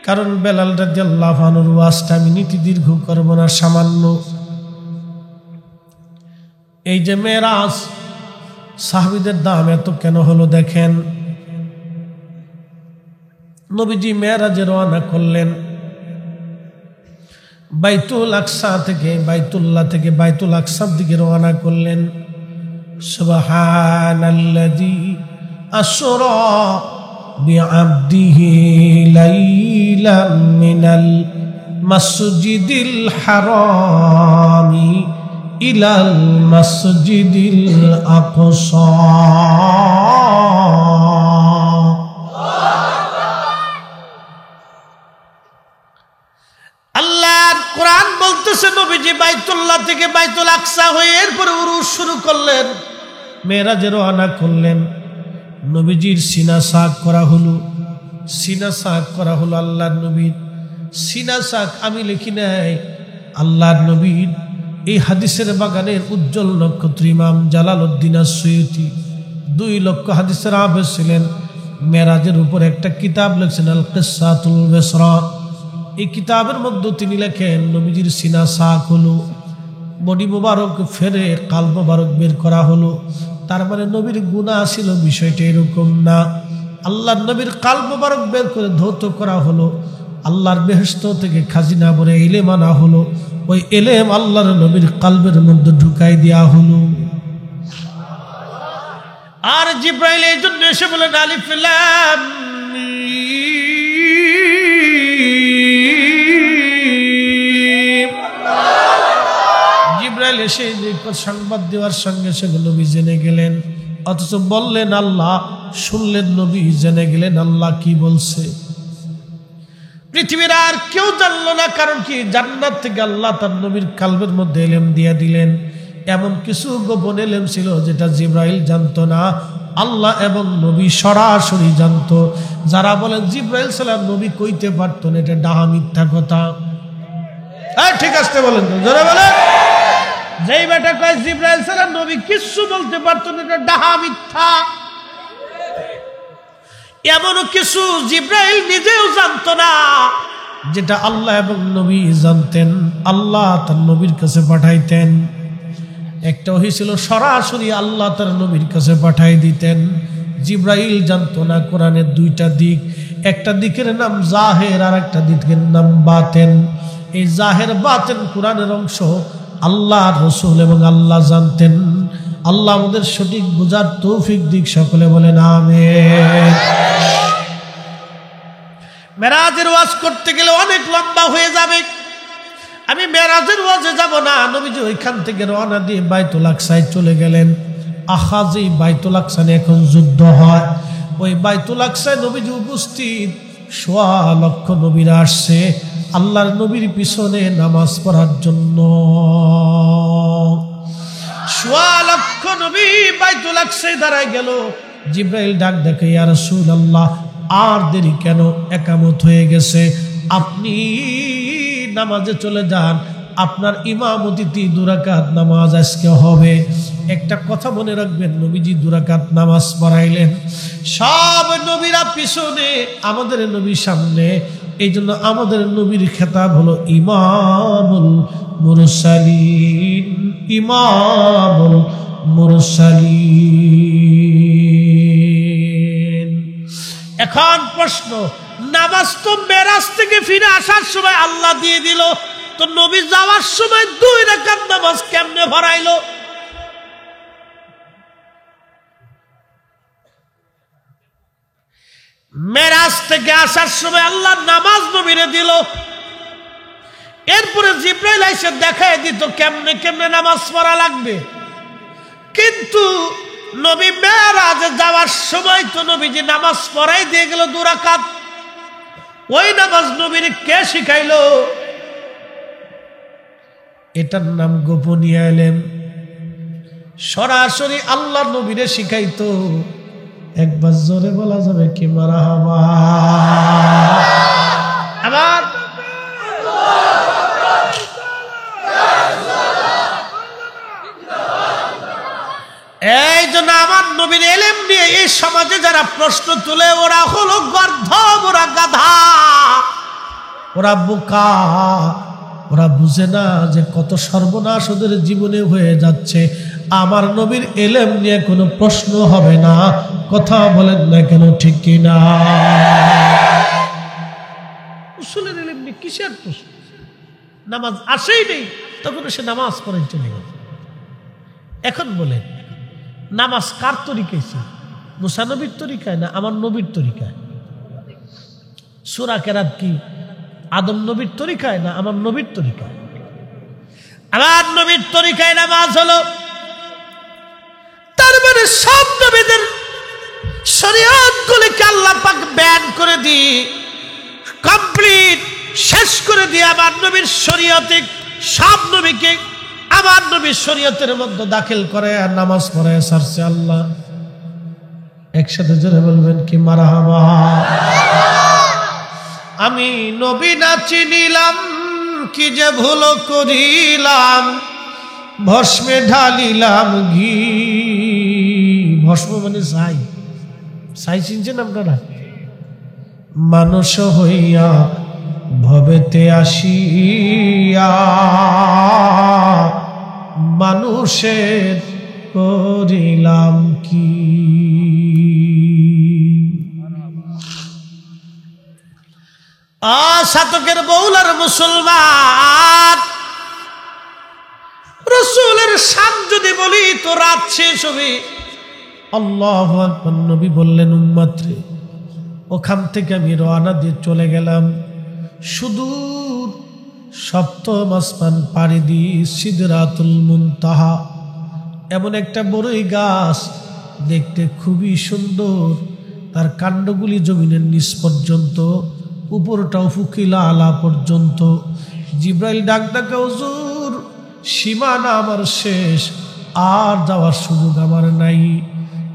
কারণ বেলাল রাদিয়াল্লাহু আনহুর ওয়াজটা আমি নীতি দীর্ঘ করব না, সামান্য। এই যে মেরাজ, সাহাবীদের দাম এত কেন হলো দেখেন। নবীজি মেরাজে রওনা করলেন, বাইতুল আকসা থেকে, বাইতুল্লাহ থেকে বাইতুল আকসার দিকে রওনা করলেন। সুবহানাল্লাযী আসরা বিআবদিহি লাইলাম মিনাল মাসজিদিল হারামি ইলাল মাসজিদিল আকসা। আল্লাহর কোরআন বলতেছে নবীজি বাইতুল্লাহ থেকে বাইতুল আকসা হয়ে এরপরে উরুস শুরু করলেন, মেরাজে রওনা করলেন। নবীজির সিনা সাক করা হলো, সিনা সাক করা হলো আল্লাহর নবীর সিনা সাক। আমি লিখি নাই, আল্লাহর নবীর এই হাদিসের বাগানের উজ্জ্বল নক্ষত্র ইমাম জালালউদ্দিন আস-সুয়ুতি 2 লক্ষ হাদিসের হাফেজ ছিলেন। মেরাজের উপর একটা কিতাব লিখছেন, আল কিসাতুল বিসরা। এই কিতাবের মধ্যে তিনি লেখেন, নবীজির সিনা সাক হলো, বডি মোবারক ফেরে কাল মোবারক বের করা হলো। তার মানে নবীর গুনাহ ছিল, বিষয়টা এরকম না। আল্লাহর নবীর কাল মোবারক বের করে ধৌত করা হলো, আল্লাহর বেহেশত থেকে খাজিনা ভরে ইলম আনা হলো, ওই ইলম আল্লাহর নবীর কালবের মধ্যে ঢুকাই দেওয়া হলো। আর জিব্রাইল এই জন্য এসে বলেন, আলিফ লাম মিম। জিব্রাইল এসে সংবাদ দেওয়ার সঙ্গে সঙ্গে নবী জেনে গেলেন, অথচ বললেন আল্লাহ, শুনলেন নবী জেনে গেলেন আল্লাহ কি বলছে। পৃথিবীর আর কেউ জানলো না, কারণ কি জান্নাত থেকে আল্লাহ তার নবীর কালবের মধ্যে ইলম দিয়ে দিলেন। এমন কিছু গোপন ইলম ছিল যেটা জিব্রাইল জানতো না, আল্লাহ এবং নবী সরাসরি জানতো। যারা বলেন জিবরাইল সালাম নবী কইতে পারতো না, এটা ডাহা মিথ্যা কথা। ঠিক আছে বলেন তো, জোরে বলেন। যেই বেটা কয় জিবরাইল সালাম নবী কিচ্ছু বলতে পারতো না, এটা ডাহা মিথ্যা। এমনও কিছু জিবরাইল নিজেও জানতো না, যেটা আল্লাহ এবং নবী জানতেন। আল্লাহ তার নবীর কাছে পাঠাইতেন। একটা ওহী ছিল সরাসরি আল্লাহ তার নবীর কাছে পাঠাই দিতেন। জিবরাইল জানতো না কোরআনের দুইটা দিক, একটা দিকের নাম জাহের আর একটা দিকের নাম বাতেন। এই জাহের বাতেন কোরআনের অংশ আল্লাহ, রাসূল এবং আল্লাহ জানতেন। আল্লাহ আমাদের সঠিক বুঝার তৌফিক দিক, সকলে বলেন আমিন। মেরাজের ওয়াজ করতে গেলে অনেক লম্বা হয়ে যাবে, আমি মেরাজের ওয়াজে যাব না। নবীজি ওইখান থেকে রওনা দিয়ে বাইতুল আকসায় চলে গেলেন। আখাজি বাইতুল আকসায় এখন যুদ্ধ হয়, ওই বাইতুল আকসায় নবীজি উপস্থিত। ১.৫ লক্ষ নবীরা আসছে আল্লাহর নবীর পিছনে নামাজ পড়ার জন্য। ১.৫ লক্ষ নবী বাইতুল আকসায় দাঁড়ায় গেল। জিবরাইল ডাক দেখে, ইয়া রাসূলুল্লাহ, আর দেরি কেন? একামত হয়ে গেছে, আপনি নামাজে চলে যান। আপনার ইমামতিতে 2 রাকাত নামাজ আজকে হবে। একটা কথা মনে রাখবেন, নবীজি 2 রাকাত নামাজ পড়াইলেন। সব নবীরা পিছনে, আমাদের নবী সামনে। এই জন্য আমাদের নবীর খেতাব হলো ইমামুল মুরসালিন, ইমামুল মুরসালিন। এখন প্রশ্ন, নামাজ তো মেরাজ থেকে ফিরে আসার সময় আল্লাহ দিয়ে দিল, তো নবী যাওয়ার সময় 2 রাকাত নামাজ কেমনে ভরাইলো? মেরাজ থেকে আসার সময় আল্লাহ নামাজ নবীরে দিল, এরপরে জিবরাইল এসে দেখায় দিত কেমনে কেমনে নামাজ পড়া লাগবে। কিন্তু নবী মেরাজে যাওয়ার সময় তো নবীজি নামাজ পড়াই দিয়ে গেল 2 রাকাত। ওই নামাজ নবীর কে শিখাইলো? এটার নাম গোপনীয় ইলম। সরাসরি আল্লাহ নবীরে শিখাইতো। একবার জোরে বলা যাবে কি মারহাবা? আবার এই জন্য আমার নবীর ইলম নিয়ে এই সমাজে যারা প্রশ্ন তুলে, ওরা হলো গর্ধব, ওরা গাধা, ওরা বোকা। ওরা বুঝে না যে কত সর্বনাশ ওদের জীবনে হয়ে যাচ্ছে। আমার নবীর ইলম নিয়ে কোনো প্রশ্ন হবে না। কথা বলেন না কেন, ঠিক কিনা? উসুলের ইলম নিয়ে কিসের প্রশ্ন? নামাজ আসেই নেই, তখন সে নামাজ পড়ে চলে গেল। এখন বলেন, নামাজ কার তরিকায় ছিল? মুসা নবীর তরিকায় না আমার নবীর তরিকায়? সূরা কেরাত কি আদম নবীর তরিকায় না আমার নবীর তরিকায়? আমার নবীর তরিকায় নামাজ হলো। তার মানে সব নবীদের শরীয়তগুলিকে আল্লাহ পাক ব্যান করে দিয়ে কমপ্লিট শেষ করে দিয়ে আমার নবীর শরীয়তে সব নবীকে আমার নবীর শরীয়তের মধ্যে দাখিল করে আর নামাজ পড়ায় ছাড়ছে আল্লাহ। একসাথে জোরে বলবেন কি মারহাবা? আমি নবী না চিনিলাম, কি যে ভুল করিলাম, ভস্মে ঢালিলাম ঘি। ভস্ম মানে ছাই। ছাই চিনছেন আপনারা? মানুষ হইয়া ভবেতে আসিয়া মানুষের করিলাম কি। শতকের বউলার মুসলমান, রাসূলের শান যদি বলি তো রাত শেষ হবে। আল্লাহু আকবার। নবী বললেন, উম্মত রে, ওখান থেকে আমি রওনা দিয়ে চলে গেলাম সুদূর সপ্তম আসমান পাড়ি দিয়ে সিদরাতুল মুনতাহা। এমন একটা বড়ই গাছ, দেখতে খুবই সুন্দর, তার কাণ্ডগুলি জমিনের নিচ পর্যন্ত, উপরটা উফুকিলা আলা পর্যন্ত। জিবরাইল ডাক ডাকে, হুজুর সীমানা আমার শেষ, আর যাওয়ার সুযোগ আমার নাই।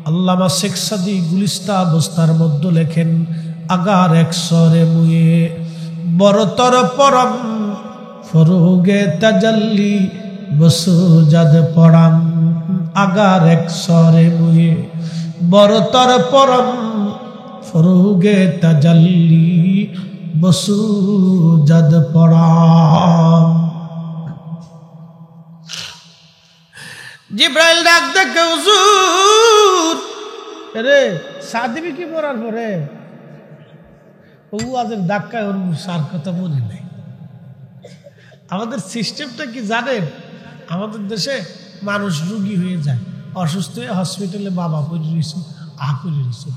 আল্লামা শেখ সাদি গুলিস্তা বস্তার মধ্যে লেখেন আগার এক সরে মুয়ে বড়তর পরম ফরুগে তাজাল্লি বসুজাদ পড়াম আগার এক সরে মুয়ে বড়তর পরম ফরুগে তাজাল্লি বসুজাদ পড়াম। জিব্রাইল ডাক দেখে হুজুর রে সাদিবি কি পড়ার পরে ও আজের ধাক্কায় ওর সার কথা মনে নেই। আমাদের সিস্টেমটা কি জানেন, আমাদের দেশে মানুষ রুগী হয়ে যায়, অসুস্থ হয়ে হসপিটালে বাবা করে রয়েছে করে রয়েছে,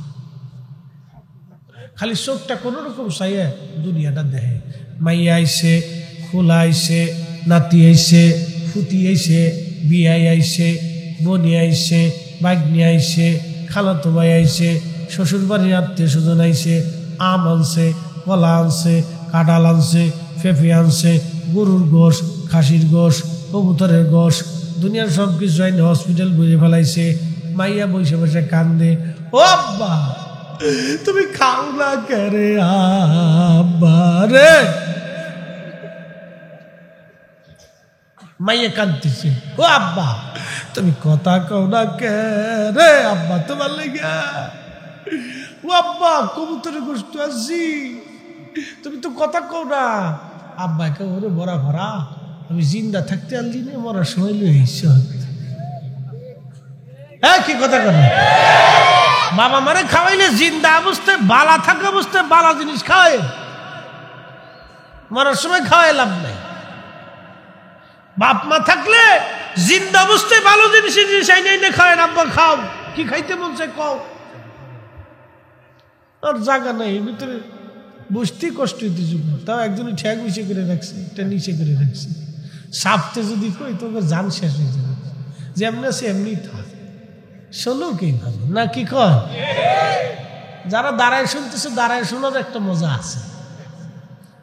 খালি চোখটা কোনো রকম সাইয়া দুনিয়াটা দেখে। মাইয়া আইসে, খোলা আইসে, নাতি আইসে, ফুতি আইসে, বিয়াই আইসে, বনি আইসে, বাগনি আইসে, খালাতো ভাই আইসে, শ্বশুর বাড়ির আত্মীয় স্বজন আইসে, আম আনছে, কলা আনছে, কাঁঠাল আনছে, পেঁপে আনছে, গরুর গোশ, খাসির গোশ, কবুতরের গোশ, দুনিয়ার সব কিছু আইনে হসপিটাল বুঝে ফেলাইছে। মাইয়া বসে বসে কান্দে, ও আব্বা তুমি খাও না করে আব্বা রে। মাইয়া কাঁদতেছে, ও আব্বা তুমি কথা কও না কে রে আব্বা তোমার লেগে। ও আব্বা কবুতরের গোশত আসছি, তুমি তো কথা কও না। আব্বা কে ওরে বড়া ভরা আমি জিন্দা থাকতে আনলি না, মরার সময় লইছ। হ্যাঁ কি কথা কর, বাবা মারে খাওয়াইলে জিন্দা অবস্থায় বালা থাকা অবস্থায় বালা জিনিস খাওয়াই, মরার সময় খাওয়াই লাভ নাই। বাপ মা থাকলে জিন্দা অবস্থায় ভালো জিনিস আইনে খাওয়ায়, আব্বা খাও কি খাইতে মন চায় কও। আর জায়গা নাই ভিতরে বুঝতেই কষ্ট হইতে যুগ, তাও একজনে ঠ্যাগ নিচে করে রাখছে, একটা নিচে করে রাখছে। সাপতে যদি কই তোকে জান শেষ হয়ে যাবে, যেমনি আছে এমনি থাক, শোনো কি ভালো না কি কয়। যারা দাঁড়ায় শুনতেছে দাঁড়ায় শোনার একটা মজা আছে,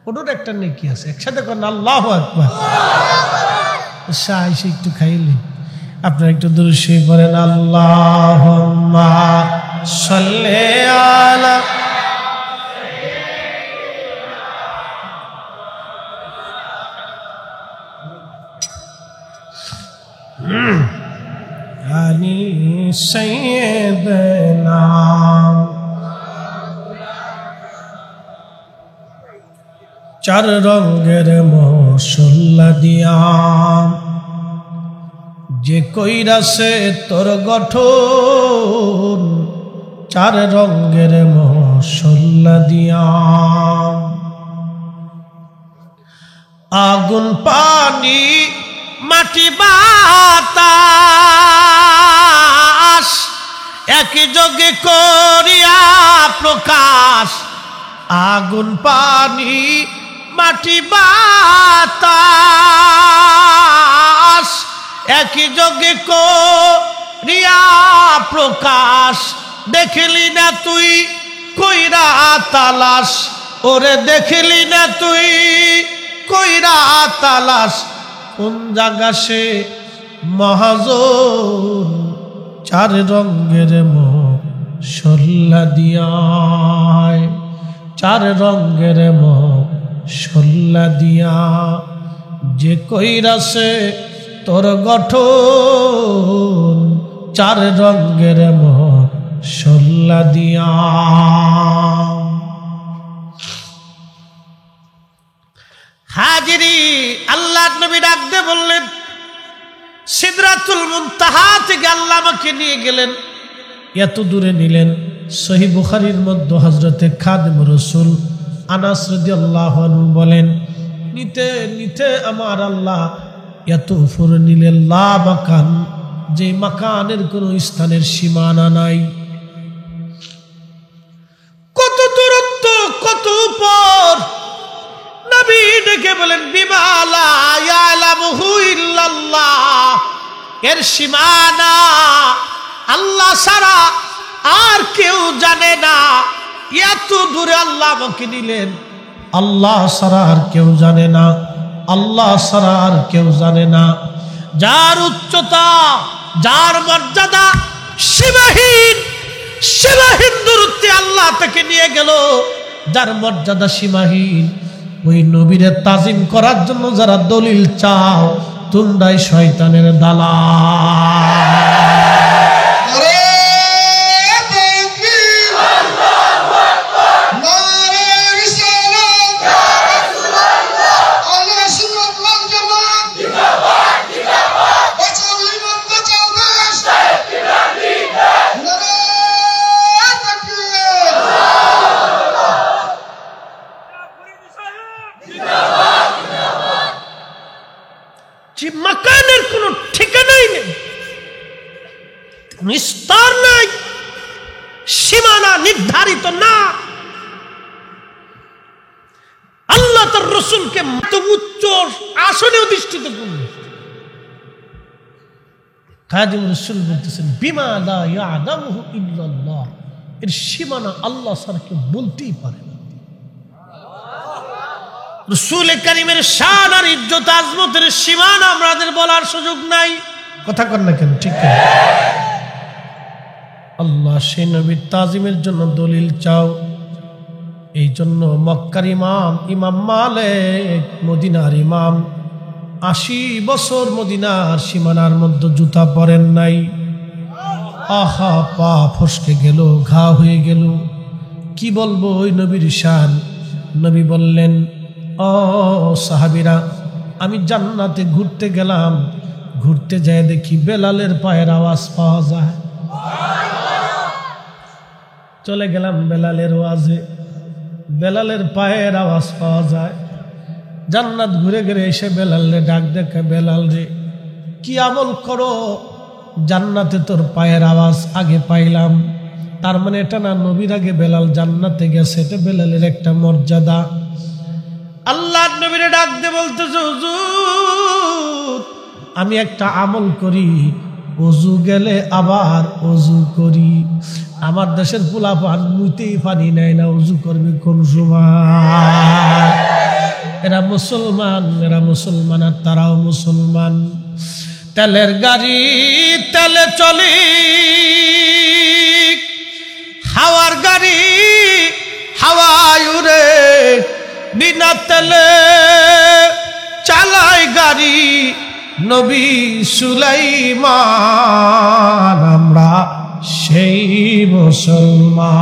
ওটার একটা নেকি আছে। একসাথে করেন আল্লাহু আকবার। এসে একটু খাইলে আপনারা একটু দুরূদ শরীফ পড়েন, আল্লাহুম্মা সাল্লি আলা আলি সাইয়্যিদিনা। চার রঙের মশলা দিয়া যে কইরাছে তোর গঠন, চার রঙের মশলা দিয়া আগুন পানি মাটি বাতাস একই যোগে করিয়া প্রকাশ। আগুন পানি মাটি বাতাস একই যোগে করিয়া প্রকাশ। দেখলি না তুই কইরা তালাশ, ওরে দেখলি না তুই কইরা তালাশ। কোন জায়গা সে মহাজন, চার রঙের মশলা দিয়া, চার রঙের মশলা দিয়া যে কইরাছে তোর গঠন, চার রঙের মশলা দিয়া। হাজিরি আল্লাহ নবী ডাক দিয়ে বললেন, সিদরাতুল মুনতাহা থেকে আল্লাহ আমাকে নিয়ে গেলেন। এত দূরে নিলেন, সহিহ বুখারীর মধ্যে হযরতে খাদিম রাসূল আনাস রাদিয়াল্লাহু আনহু বলেন, নিতে নিতে আমার আল্লাহ এত উপরে নিলেন, লা মাকান, যে মাকানের কোনো স্থানের সীমানা নাই। কত দূরত্ব, কত উপর। নবী ডেকে বলেন, বিমা লা ইয়ালামুহু ইল্লাল্লাহ, এর সীমানা আল্লাহ ছাড়া আর কেউ জানে না। এত দূরে আল্লাহ আমাকে নিলেন, আল্লাহ ছাড়া আর কেউ জানে না, আল্লাহ ছাড়া আর কেউ জানে না। যার উচ্চতা, যার মর্যাদা সীমাহীন সীমাহীন দূরত্বে আল্লাহ তাকে নিয়ে গেল, যার মর্যাদা সীমাহীন। ওই নবীরে তাজিম করার জন্য যারা দলিল চাও, তোমরাই শয়তানের দালাল। যে মাকানের কোনো ঠিকানাই নেই, স্তর নাই, সীমানা নির্ধারিত না। আল্লাহ তার রসুলকে উচ্চ আসনে অধিষ্ঠিত করলেন। খাদিম রসুল বলতেছেন, বিমা লা ইয়ালামুহু ইল্লাল্লাহ, এর সীমানা আল্লাহ ছাড়া কেউ বলতেই পারে না। রসুল কারীমের শান আর ইজ্জত আজমতের সীমানা আমাদের বলার সুযোগ নাই। কথা কর না কেন? ঠিক আছে, আল্লাহ সেই নবীর তাজিমের জন্য দলিল চাও। এই জন্য মক্কার ইমাম ইমাম মালিক, মদিনার ইমাম, ৮০ বছর মদিনার সীমানার মধ্যে জুতা পরেন নাই। আহা, পা ফসকে গেল, ঘা হয়ে গেল। কি বলবো ওই নবীর শান? নবী বললেন, ও সাহাবীরা, আমি জান্নাতে ঘুরতে গেলাম, ঘুরতে যায় দেখি বেলালের পায়ের আওয়াজ পাওয়া যায়। চলে গেলাম বেলালের ওয়াজে, বেলালের পায়ের আওয়াজ পাওয়া যায়। জান্নাত ঘুরে ঘুরে এসে বেলালে ডাক দেখে, বেলাল রে, কি আমল করো, জান্নাতে তোর পায়ের আওয়াজ আগে পাইলাম। তার মানে এটা না নবীর আগে বেলাল জান্নাতে গেছে, এটা বেলালের একটা মর্যাদা। আল্লাহ নবীরে ডাক দিয়ে বলতেছে, হুজুর আমি একটা আমল করি, ওযু গেলে আবার ওযু করি। আমার দেশের পোলাপান মুইতেই পানি নেয় না, ওযু করবে কোন সময়? এরা মুসলমান, এরা মুসলমান আর তারাও মুসলমান। তেলের গাড়ি তেলে চলে, হাওয়ার গাড়ি হাওয়ায় উড়ে, বিনা তেলে চালায় গাড়ি নবী সুলাইমান। আমরা সেই মুসলমান,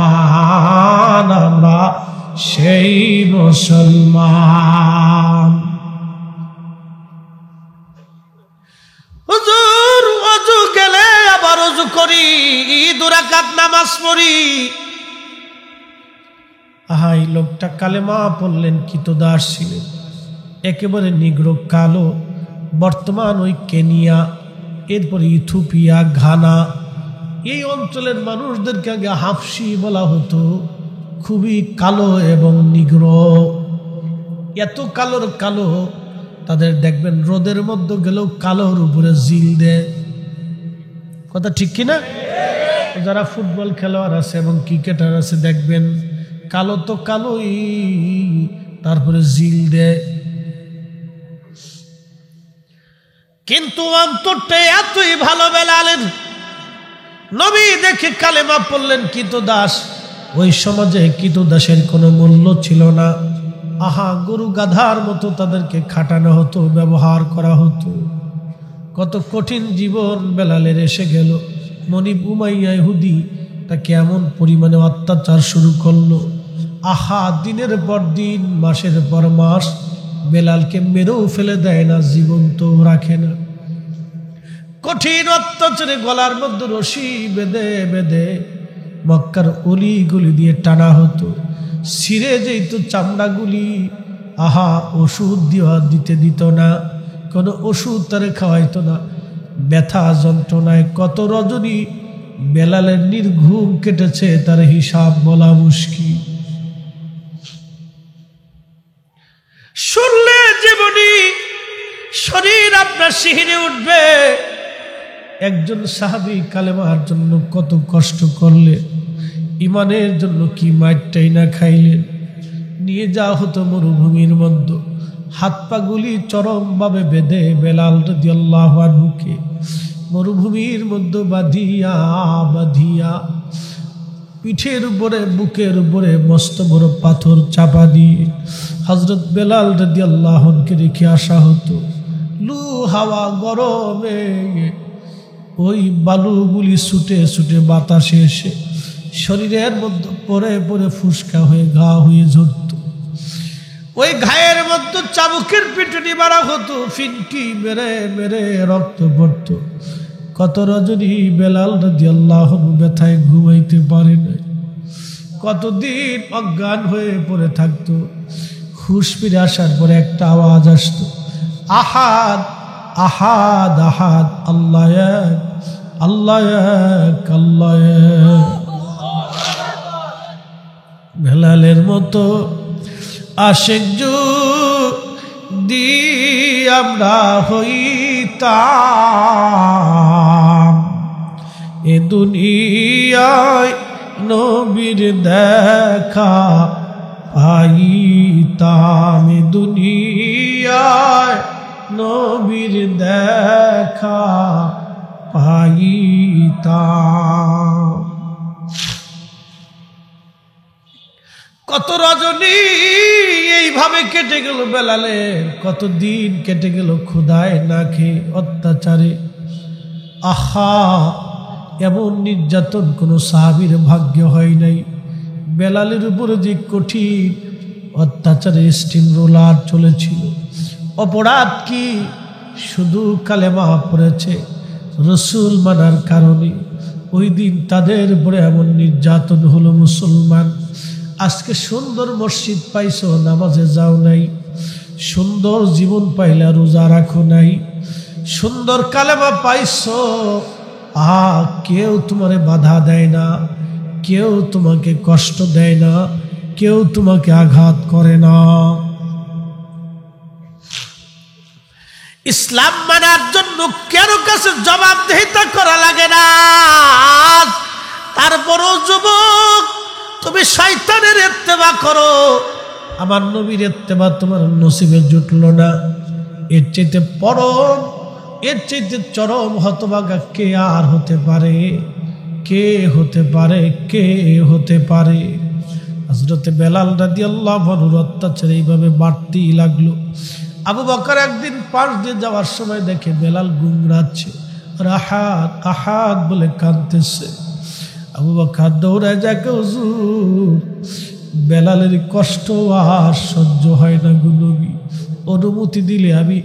আমরা সেই মুসলমান। হুজুর ওযু গেলে আবার ওযু করি, 2 রাকাত নামাজ পড়ি। আহাই, লোকটা কালেমা পড়লেন, কৃতদাস ছিলেন, একেবারে নিগ্র কালো। বর্তমান ওই কেনিয়া, এরপরে ইথিওপিয়া, ঘানা, এই অঞ্চলের মানুষদেরকে আগে হাফসি বলা হতো। খুবই কালো এবং নিগ্র, এত কালোর কালো, তাদের দেখবেন রোদের মধ্যে গেলেও কালোর উপরে জিল দেয়। কথা ঠিক কিনা? যারা ফুটবল খেলোয়াড় আছে এবং ক্রিকেটার আছে দেখবেন কালো তো কালোই, তারপরে জিল দেয়। কিন্তু অন্তরটা এতই ভালো বেলালের। নবী দেখে কালেমা পড়লেন, কৃতদাস। ওই সমাজে কৃতদাসের কোনো মূল্য ছিল না। আহা, গরু গাধার মতো তাদেরকে খাটানো হতো, ব্যবহার করা হতো। কত কঠিন জীবন বেলালের এসে গেল। মনিব উমাইয়া ইহুদি তাকে এমন পরিমাণে অত্যাচার শুরু করলো। আহা, দিনের পর দিন, মাসের পর মাস বেলালকে মেরেও ফেলে দেয় না, জীবন্ত রাখে না। কঠিন অত্যাচারে গলার মধ্যে রশি বেঁধে বেঁধে মক্কার অলি গলি দিয়ে টানা হতো। ছিঁড়ে যেত চামড়াগুলি। আহা, ওষুধ দিতে দিত না, কোনো ওষুধ তারে খাওয়াইতো না। ব্যথা যন্ত্রণায় কত রজনী বেলালের নির্ঘুম কেটেছে, তার হিসাব বলা মুশকিল। শুনলে জীবনী শরীর আপনার শিহরে উঠবে। একজন সাহাবী কালেমার জন্য কত কষ্ট করলেন, ইমানের জন্য কি মাইরটাই না খাইলেন। নিয়ে যাওয়া হতো মরুভূমির মধ্যে, হাত পাগুলি চরমভাবে বেঁধে বেলাল রাদিয়াল্লাহু আনহুকে মরুভূমির মধ্যে বাঁধিয়া বাঁধিয়া পিঠের উপরে বুকের উপরে মস্ত বড় পাথর চাপা দিয়ে হযরত বেলাল রাদিয়াল্লাহু আনহুকে রেখে আসা হতো। লু হাওয়া গরমে ওই বালুগুলি ছুটে ছুটে বাতাসে এসে শরীরের মধ্যে পরে পরে ফুসকা হয়ে ঘা হয়ে ঝরত। ওই ঘায়ের মধ্যে চাবুকের পিটুনি মারা হতো, ফিনকি মেরে মেরে রক্ত পড়ত। কত রজনী বেলাল রাদিয়াল্লাহু আনহু ব্যথায় ঘুমাইতে পারে না, কতদিন অজ্ঞান হয়ে পড়ে থাকতো। হুশ ফিরে আসার পরে একটা আওয়াজ আসতো, আহাদ আহাদ আহাদ, আল্লাহ এক, আল্লাহ এক, আল্লাহ এক। বেলালের মতো আশিক যদি আমরা হইতাম, এ দুনিয়ায় নবীর দেখা পাইতাম, এ দুনিয়ায় নবীর দেখা পাইতাম। কত রজনী এইভাবে কেটে গেল বেলালের, কত দিন কেটে গেল ক্ষুধায় না খেয়ে অত্যাচারে। আহা, এমন নির্যাতন কোনো সাহাবীর ভাগ্য হয় নাই। বেলালের উপরে যে কঠিন অত্যাচারে স্টিম রোলার চলেছিল। অপরাধ কি? শুধু কালেমা পড়েছে, রসুল মানার কারণে ওই দিন তাদের উপরে এমন নির্যাতন হলো। মুসলমান, আজকে সুন্দর মসজিদ পাইছো, নামাজে যাও নাই, সুন্দর জীবন পাইলা, রোজা রাখো নাই, সুন্দর কালেমা পাইছো, কেউ তোমারে বাধা দেয় না, কেউ তোমাকে কষ্ট দেয় না, কেউ তোমাকে আঘাত করে না। ইসলাম মানার জন্য কারো কাছে জবাবদিহিতা করা লাগে না। তারপরও যুবক, তুমি শয়তানের ইত্তেবা করো, আমার নবীর ইত্তেবা তোমার নসিবে জুটলো না। এর চাইতে পরম, এর চাইতে চরম হতভাগা কে আর হতে পারে? কে হতে পারে? কে হতে পারে? হযরতে বেলাল রাদিয়াল্লাহু আনহুর অত্যাচার এইভাবে বাড়তেই লাগলো। আবু বকর একদিন পাশ দিয়ে যাওয়ার সময় দেখে বেলাল গুমরাচ্ছে, আর আহাদ আহাদ বলে কাঁদতেছে। আবু বকর দৌড়ায় যাকে, হুজুর বেলালের কষ্ট আর সহ্য হয় না গো নবী, অনুমতি দিলে আমি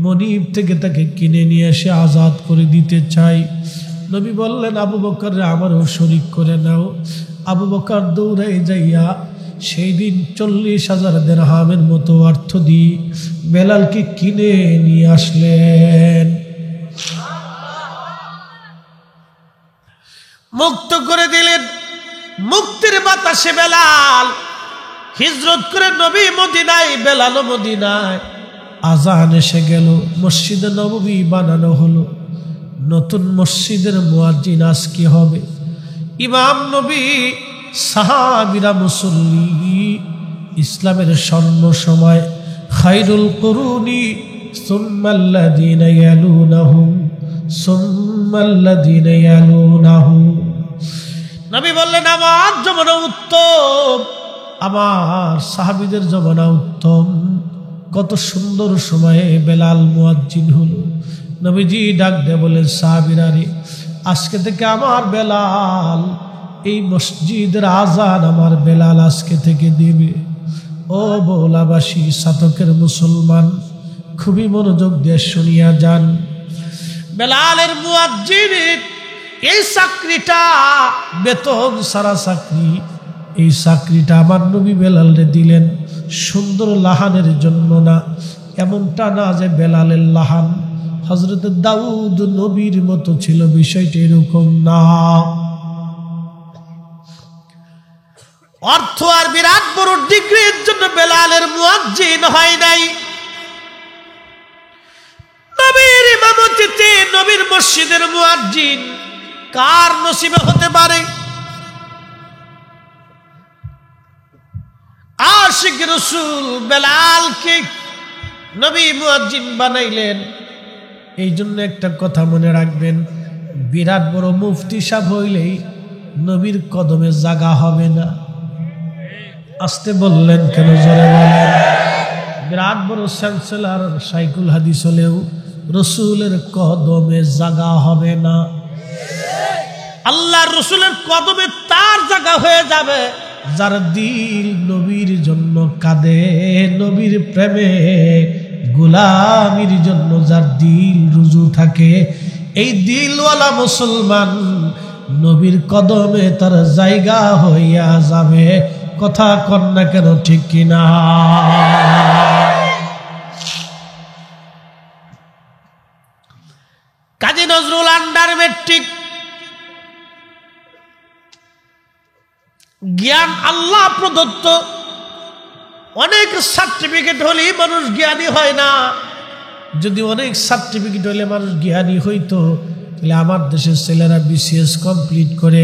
মনিব থেকে তাকে কিনে নিয়ে এসে আজাদ করে দিতে চাই। নবী বললেন, আবু বকর আমারও শরীক করে নাও। আবু বকর দৌড়ায় যাইয়া সেই দিন 40,000 দিরহামের মতো অর্থ দিয়ে বেলালকে কিনে নিয়ে আসলেন, মুক্ত করে দিলেন। মুক্তির বাতাসে বেলাল হিজরত করে নবী মদিনায়, বেলাল মদিনায়। আজান এসে গেল, মসজিদে নববী বানানো হলো। নতুন মসজিদের মুয়াজ্জিন আজ কি হবে? ইমাম নবী, সাহাবীরা মুসল্লি। ইসলামের স্বর্ণ সময়, খায়রুল কুরুনি সুম্মাল্লাযীনা ইয়ালুনাহুম সুম্মাল্লাযীনা ইয়ালুনাহুম। নবী বললেন, আমার জমানা উত্তম, আমার সাহাবীদের জমানা উত্তম। কত সুন্দর সময়ে বেলাল মুয়াজ্জিন হলো। নবীজি ডাক দিয়ে বলেন, সাহাবীরা রে, আজকে থেকে আমার বেলাল, এই মসজিদের আজান আমার বেলাল আজকে থেকে দিবে। ও বৌলাবাসী, সাতকের মুসলমান, খুবই মনোযোগ দিয়ে শুনিয়া যান। বেলালের মুয়াজ্জিনের এই চাকরিটা বেতন সারা চাকরি। এই চাকরিটা আমার নবী বেলালরে দিলেন সুন্দর লাহানের জন্য না, এমনটা না যে বেলালের লাহান হযরতে দাউদ নবীর মতো ছিল, বিষয়টা এরকম না। অর্থ আর বিরাট বড় ডিগ্রির জন্য বেলালের মুয়াজ্জিন হয় নাই। নবীর ইমামতিতে নবীর মসজিদের মুয়াজ্জিন কার নসিবে হতে পারে? আশিক রাসূল বেলালকে নবী মুয়াজ্জিন বানাইলেন। এই জন্য একটা কথা মনে রাখবেন, বিরাট বড় মুফতি সাহেব হইলেই নবীর কদমে জাগা হবে না। আসতে বললেন কেন, জোরে বলেন। বিরাট বড় চ্যান্সেলর শাইখুল হাদিস হলেও রসুলের কদমে জাগা হবে না। আল্লাহ রসুলের কদমে তার জায়গা হয়ে যাবে যার দিল নবীর জন্য কাঁদে, নবীর প্রেমে গোলামির জন্য যার দিল রুজু থাকে। এই দিলওয়ালা মুসলমান নবীর কদমে তার জায়গা হইয়া যাবে। কথা কন না কেন, ঠিক কিনা? কাজী নজরুল আন্ডার মেট্রিক জ্ঞান আল্লাহ প্রদত্ত। অনেক সার্টিফিকেট হলেই মানুষ জ্ঞানী হয় না। যদি অনেক সার্টিফিকেট হলে মানুষ জ্ঞানী হইতো, তাহলে আমার দেশের ছেলেরা বিসিএস কমপ্লিট করে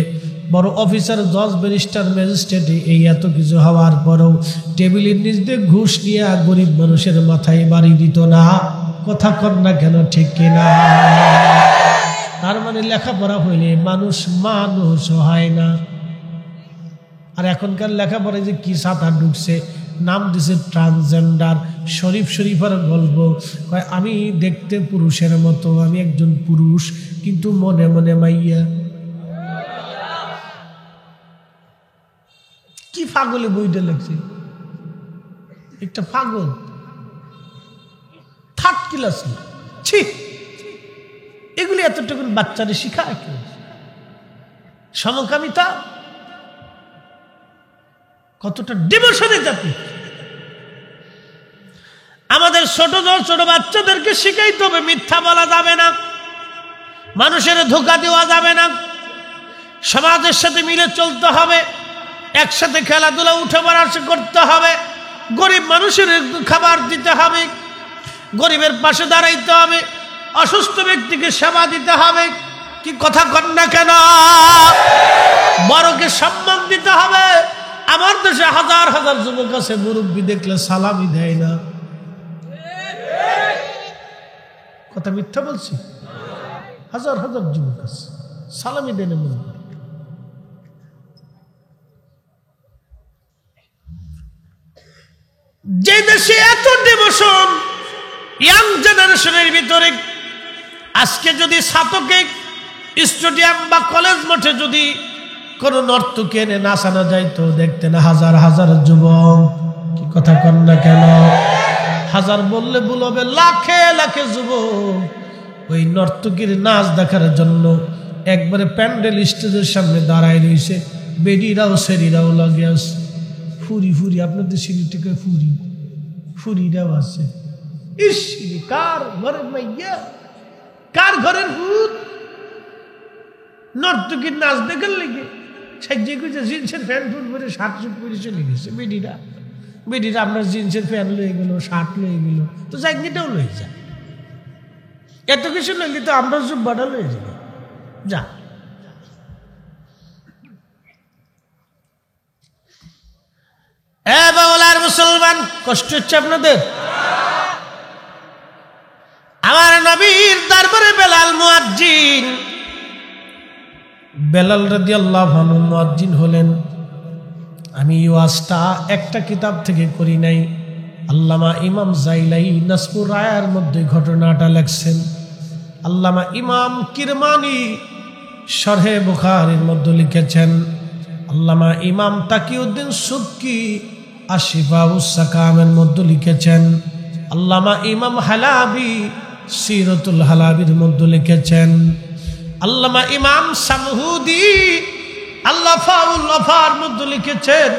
বড় অফিসার, জজ, ব্যারিস্টার, ম্যাজিস্ট্রেট এই এত কিছু হওয়ার পরেও টেবিলের নিচ দিয়ে ঘুষ নিয়ে গরিব মানুষের মাথায় বাড়ি দিত না। কথা কন না কেন, ঠিক কিনা? তার মানে লেখাপড়া হইলে মানুষ মানুষ হয় না। আর এখনকার লেখাপড়ায় যে কি সাথা ঢুকছে, নাম দিছে ট্রান্সজেন্ডার। শরীফের গল্প কয়, আমি দেখতে পুরুষের মতো, আমি একজন পুরুষ কিন্তু মনে মনে মাইয়া। কি পাগলে বইটা লাগছে, একটা পাগল থার্ড ক্লাস। ছি, এগুলি এতটুকু বাচ্চাদের শিখায় কি? সমকামিতা কতটা ডিমোশনে জাতি। আমাদের ছোট ছোট বাচ্চাদেরকে শিখাইতে হবে, মিথ্যা বলা যাবে না, মানুষের ধোঁকা দেওয়া যাবে না, সমাজের সাথে মিলে চলতে হবে, একসাথে খেলাধুলা উঠে বসা করতে হবে, গরিব মানুষের খাবার দিতে হবে, গরিবের পাশে দাঁড়াইতে হবে, অসুস্থ ব্যক্তিকে সেবা দিতে হবে। কি কথা কন না কেন? বড়কে সম্মান দিতে হবে। আমার দেশে হাজার হাজার যুবক আছে, মুরব্বী দেখলে সালামি দেয় না। কথা মিথ্যা বলছি? হাজার হাজার যুবক আছে, সালামি দেয় না মুরব্বী। যে দেশে এত ডিমোশন ইয়াং জেনারেশনের ভিতরে, আজকে যদি ছাত্রকে স্টেডিয়াম বা কলেজ মাঠে যদি কোন নর্তকী এনে নাচানো যায়, তো দেখতে না হাজার হাজার যুবক। কি কথা কন না কেন? হাজার বললে ভুল হবে, লাখে লাখে যুবক ওই নর্তকীর নাচ দেখার জন্য একবারে প্যান্ডেল স্টেজের সামনে দাঁড়ায় রয়েছে। বেডিরাও সেরিরাও লাগে আছে, ফুরি ফুরি, আপনাদের সিঁড়িটিকে ফুরি ফুরিরাও আছে। ইস, কার ঘরের মাইয়া, কার ঘরের ভূত? নর্তকীর নাচ দেখার লেগে সাজিয়ে গুজে জিন্সের প্যান্ট ফুট পরে শার্ট শুট পরে চলে গেছে। বেডিরা আপনার জিন্সের প্যান্ট লয়ে গেল, শার্ট লয়ে গেল, তো জাগনিটাও লয়ে যায়। এত কিছু লইলে তো আমরা জুব্বাটা লয়ে যাব। যা, বাংলার মুসলমান, কষ্ট হচ্ছে আপনাদের? আমার নবীর দরবারে বেলাল মুয়াজ্জিন, বেলাল রাদিয়াল্লাহু আনহু মুয়াজ্জিন হলেন। আমি ওয়াজটা একটা কিতাব থেকে করি নাই, আল্লামা ইমাম জাইলাই নাসপুর রায়ার মধ্যে ঘটনাটা লেখছেন। আল্লামা ইমাম কিরমানি শরহে বুখারীর মধ্যে লিখেছেন। আল্লামা ইমাম তাকিউদ্দিন সুবকি আশিফাউস সাকামের মধ্যে লিখেছেন। আল্লামা ইমাম হালাবি সিরাতুল হালাবির মধ্যে লিখেছেন। আল্লামা ইমাম সামহুদি আল্লাফাউল ওয়াফার মধ্যে লিখেছেন।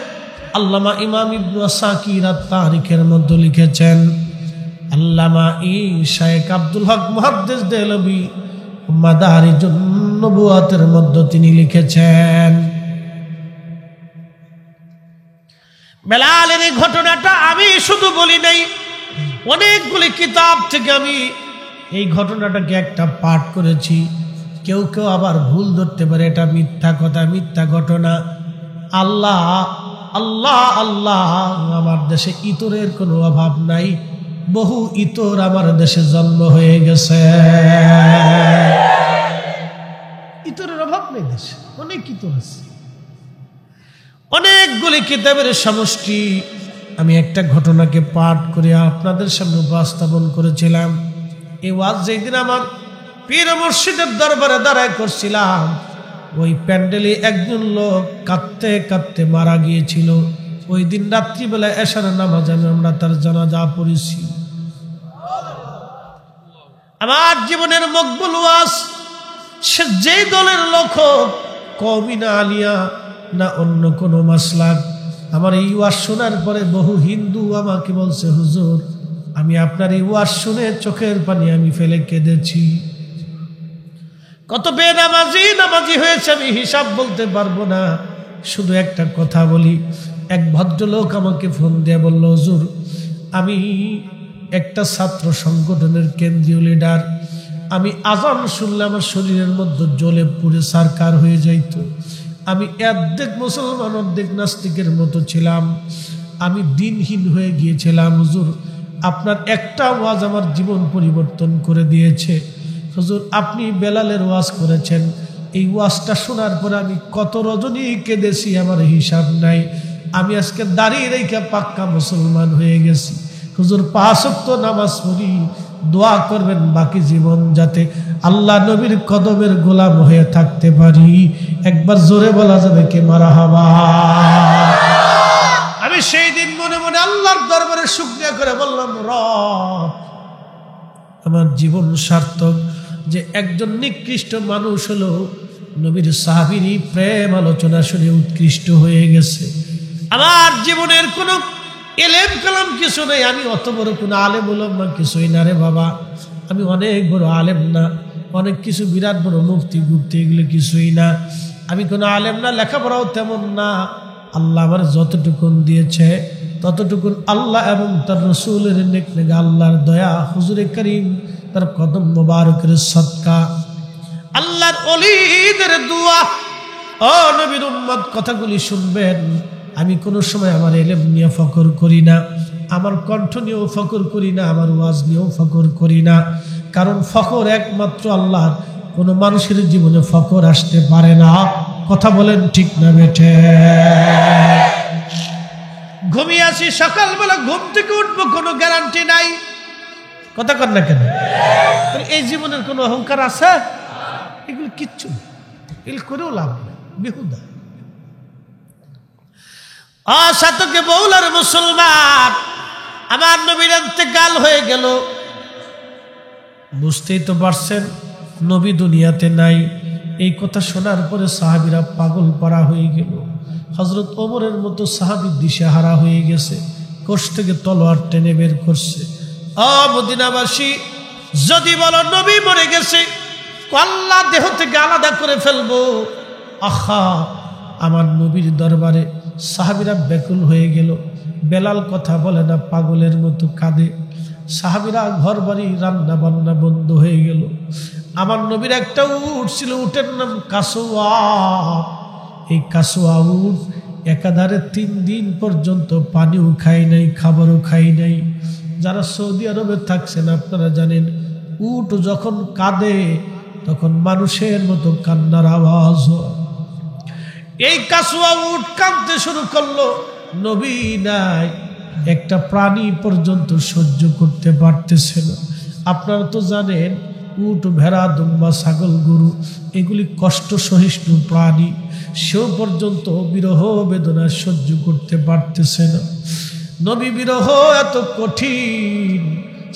আল্লামা ইমাম ইবনে আসাকির আত-তারিখের মধ্যে লিখেছেন। আল্লামা শাইখ আব্দুল হক মুহাদ্দিস দেহলভী মাদারিজুন নবুওয়াতের মধ্যে তিনি লিখেছেন। বেলালের এই ঘটনাটা আমি শুধু বলি নাই, অনেকগুলি কিতাব থেকে আমি এই ঘটনাটাকে একটা পাঠ করেছি। কেউ কেউ আবার ভুল ধরতে পারে, এটা মিথ্যা কথা, মিথ্যা ঘটনা। আল্লাহ আল্লাহ আল্লাহ, আমার দেশে ইতরের কোনো অভাব নাই। বহু ইতর আমার দেশে জন্ম হয়ে গেছে। ইতরের অভাব নেই দেশে, অনেক ইতর আছে, অনেকগুলি কিতাবের সমষ্টি। আমি একটা ঘটনাকে পাঠ করে আপনাদের সামনে উপস্থাপন করেছিলাম। এই ওয়াজ যেদিন আমার পীর মুর্শিদের দরবারে দাঁড়ায় করছিলাম, ওই প্যান্ডেলে একজন লোক কাঁদতে কাঁদতে মারা গিয়েছিল। ওই দিন রাত্রিবেলা এশার নামাজ আমরা তার জানাজা পড়েছি। আমার জীবনের মকবুল ওয়াজ, সে যেই দলের লোক হোক, কওমি না আলিয়া না অন্য কোনো মাসলাক, আমার এই ওয়াজ শোনার পরে বহু হিন্দু আমাকে বলছে, হুজুর আমি আপনার এই ওয়াজ শুনে চোখের পানি আমি ফেলে কেঁদেছি। কত নামাজি হয়েছে আমি হিসাব বলতে পারবো না। শুধু একটা কথা বলি, এক ভদ্রলোক আমাকে ফোন দিয়ে বলল, হুজুর আমি একটা ছাত্র সংগঠনের কেন্দ্রীয় লিডার, আমি আজান শুনলে আমার শরীরের মধ্যে জ্বলে পুড়ে সারকার হয়ে যাইত। আমি অর্ধেক মুসলমান অর্ধেক নাস্তিকের মতো ছিলাম, আমি দিনহীন হয়ে গিয়েছিলাম। হুজুর আপনার একটা ওয়াজ আমার জীবন পরিবর্তন করে দিয়েছে। হুজুর আপনি বেলালের ওয়াজ করেছেন, এই ওয়াজটা শোনার পরে আমি কত রজনী কেঁদেছি আমার হিসাব নাই। আমি আজকে দাঁড়িয়ে রেখে পাক্কা মুসলমান হয়ে গেছি। হুজুর 5 ওয়াক্ত নামাজ পড়ি, দোয়া করবেন বাকি জীবন যাতে আল্লাহ নবীর কদমের গোলাম হয়ে থাকতে পারি। একবার জোরে বলা যাবে কে মারহাবা। আমি সেই দিন মনে মনে আল্লাহর দরবারে শুকরিয়া করে বললাম, রব আমার জীবন সার্থক যে একজন নিকৃষ্ট মানুষ হলো নবীর সাহাবীর প্রেম আলোচনা শুনে উৎকৃষ্ট হয়ে গেছে। আমার জীবনের কোনো এলেম কালাম কিছু নেই, আমি অত বড় কোনো আলেম হলাম না, কিছুই না রে বাবা। আমি অনেক বড় আলেম না, অনেক কিছু বিরাট বড় মুফতি গুপ্তি এগুলো কিছুই না। আমি কোনো আলেম না, লেখাপড়াও তেমন না। আল্লাহ আমার যতটুকুন দিয়েছে ততটুকুন আল্লাহ এবং তার রসুলের নেক নেগা আল্লাহর দয়া, হুজুরে করিম তার কদম মোবারকের সদকা, আল্লাহর ওলিদের দোয়া। ও নবীর উম্মত কথাগুলি শুনবেন। আমি কোনো সময় আমার এলেম নিয়ে ফখর করি না, আমার কণ্ঠ নিয়েও ফখর করি না, আমার ওয়াজ নিয়েও ফখর করি না। কারণ ফখর একমাত্র আল্লাহর, কোনো মানুষের জীবনে ফখর আসতে পারে না। কথা বলেন ঠিক না বেঠে? ঘুমিয়ে আসি, সকালবেলা ঘুম থেকে উঠবো, কোনো গ্যারান্টি নাই। কথা কর না কেন? এই জীবনের কোনো অহংকার আছে? এগুলো কিচ্ছু এগুলো করেও লাভ নেই, বেহুদা। অসাতকে বউলার মুসলমান, আমার নবীর ইন্তেকাল হয়ে গেল। বুঝতেই তো পারছেন নবী দুনিয়াতে নাই। এই কথা শোনার পরে সাহাবীরা পাগল পারা হয়ে গেল। হযরত ওমরের মতো সাহাবী দিশেহারা হয়ে গেছে, কোষ থেকে তলোয়ার টেনে বের করছে। মদিনাবাসী যদি বলো নবী মরে গেছে, আল্লাহ দেহ থেকে আলাদা করে ফেলবো। আহা, আমার নবীর দরবারে সাহাবীরা ব্যাকুল হয়ে গেল। বেলাল কথা বলে না, পাগলের মতো কাঁদে। সাহাবীরা ঘর বাড়ি রান্না বান্না বন্ধ হয়ে গেল। আমার নবীর একটা উট ছিল, উটের নাম কাসোয়া। এই কাসোয়া উট একাধারে 3 দিন পর্যন্ত পানিও খায় নাই, খাবারও খায় নাই। যারা সৌদি আরবে থাকছেন আপনারা জানেন, উট যখন কাঁদে তখন মানুষের মতো কান্নার আওয়াজ হয়। এই কাসোয়া উট কাঁদতে শুরু করলো, নবী নাই, একটা প্রাণী পর্যন্ত সহ্য করতে পারতেছে না। আপনারা তো জানেন উট, ভেড়া, দুম্বা, ছাগল, গরু এগুলি কষ্ট সহিষ্ণু প্রাণী, সেও পর্যন্ত বিরহ বেদনা সহ্য করতে পারতেছে না। নবী বিরহ এত কঠিন,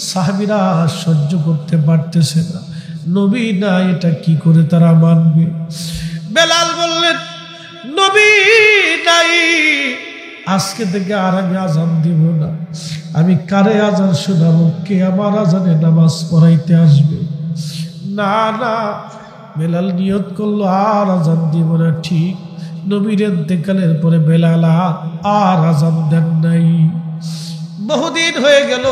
সাহাবীরা সহ্য করতে পারতেছে না। নবী না, এটা কি করে তারা মানবে? বেলাল বললেন, নবী নাই, আজকে থেকে আর আমি আজান দিব না। আমি কারে আজান শোনাবো? কে আমার আজানে নামাজ পড়াইতে আসবে? না না, বেলাল নিয়ত করলো আর আজান দিব না। ঠিক নবীর ইন্তেকালের পরে বেলাল আর আজান দেন নাই। বহুদিন হয়ে গেল,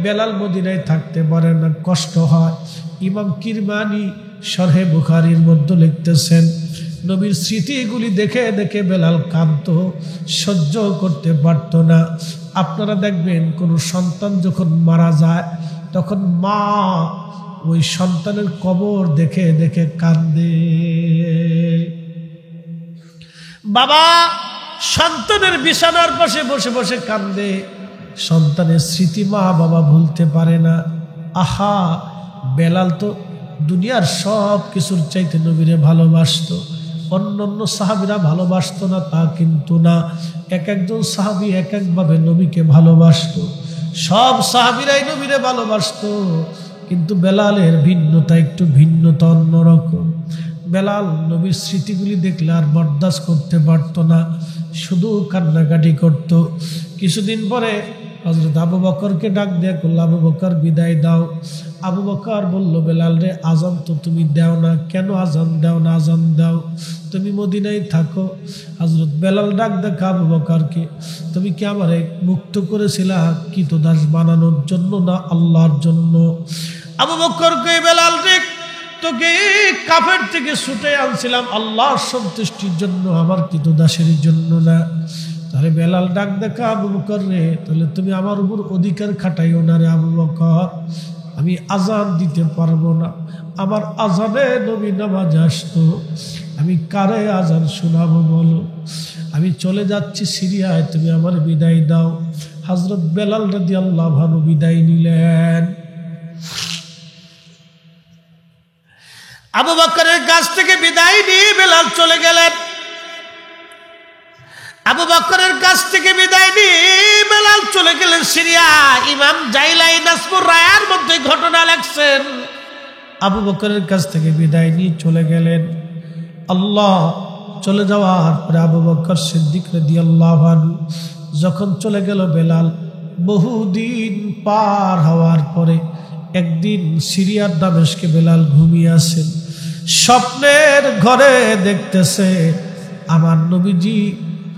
বেলাল মদিনায় থাকতে পারে না, কষ্ট হয়। ইমাম কিরমানি শরহে বুখারীর মধ্যে লিখতেছেন, নবীর স্মৃতিগুলি দেখে দেখে বেলাল কাঁদত, সহ্য করতে পারত না। আপনারা দেখবেন কোন সন্তান যখন মারা যায় তখন মা ওই সন্তানের কবর দেখে দেখে কাঁদে। বাবা সন্তানের বিছানার পাশে বসে বসে কাঁদে, সন্তানের স্মৃতি মা বাবা ভুলতে পারে না। আহা, বেলাল তো দুনিয়ার সব কিছুর চাইতে নবীরে ভালোবাসতো। অন্যান্য সাহাবীরা ভালোবাসতো না তা কিন্তু না, এক একজন সাহাবী এক একভাবে নবীকে ভালোবাসতো। সব সাহাবীরাই নবীরে ভালোবাসতো, কিন্তু বেলালের ভিন্নতা, একটু ভিন্নতা অন্যরকম। বেলাল নবীর স্মৃতিগুলি দেখলে আর বরদাস্ত করতে পারতো না, শুধু কান্নাকাটি করত। কিছুদিন পরে হযরত আবু বকরকে ডাক দিয়ে বলল, আবু বকর বিদায় দাও। আবু বকর বলল, বেলাল রে, আজান তো তুমি দাও না, কেন আজান দাও না? আজান দাও, তুমি মদিনায় থাকো। হযরত বেলাল ডাক দেখা আবু বকরকে, তুমি কি আমারে মুক্ত করেছিলা কৃতদাস বানানোর জন্য না আল্লাহর জন্য? আবু বকর কই, বেলাল রে, তোকে কাফের থেকে ছুটে আনছিলাম আল্লাহর সন্তুষ্টির জন্য, আমার কৃতদাসের জন্য না। তাহলে বেলাল ডাক দেখা আবু বকর রে, তাহলে তুমি আমার উপর অধিকার খাটাইও না রে আবু বকর, আমি আজান দিতে পারবো না। আমার আজানে নবী নামাজ আসতো, আমি কারে আজান শোনাবো বলো? আমি চলে যাচ্ছি সিরিয়ায়, তুমি আমার বিদায় দাও। হযরত বেলাল রাদিয়াল্লাহু আনহু বিদায় নিলেন। আবু বকরের কাছ থেকে বিদায় নিয়ে বেলাল চলে গেলেন। আবু বকরের কাছ থেকে বিদায় নিয়ে বেলাল চলে গেলেন সিরিয়া। ইমাম জাইলাই নাসবুর রায়ার মধ্যে ঘটনা লেখছেন, আবু বকরের কাছ থেকে বিদায় নিয়ে চলে গেলেন। আল্লাহ চলে যাওয়ার পরে আবু বকর সিদ্দিক রাদিয়াল্লাহু আনহু যখন চলে গেল, বেলাল বহুদিন পার হওয়ার পরে একদিন সিরিয়ার দামেস্কে বেলাল ঘুমিয়ে আছেন। স্বপ্নের ঘরে দেখতেছে আমার নবীজি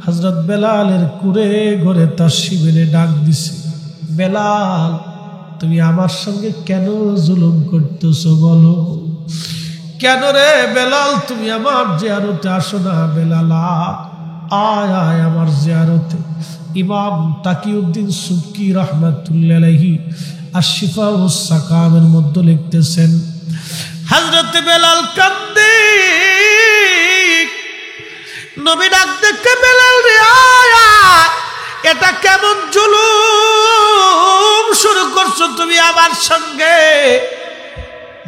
হযরত বেলালের কুরে ঘরে তার শিবিরে ডাক দিছে, বেলাল তুমি আমার সঙ্গে কেন জুলুম করতেছো বলো? কেন রে বেলাল, তুমি আমার জিয়ারতে আসো না? বেলাল আয় আয় আমার জিয়ারতে। ইমাম তাকিউদ্দিন সুবকি রাহমাতুল্লাহি আলাইহি আশ-শিফা ওয়াস সাকামের মধ্যে লিখতেছেন, হযরত বেলাল কান্দে, নবী ডাক দেখে, বেলাল রে আয় আয়, এটা কেমন জুলুম শুরু করছো তুমি আমার সঙ্গে?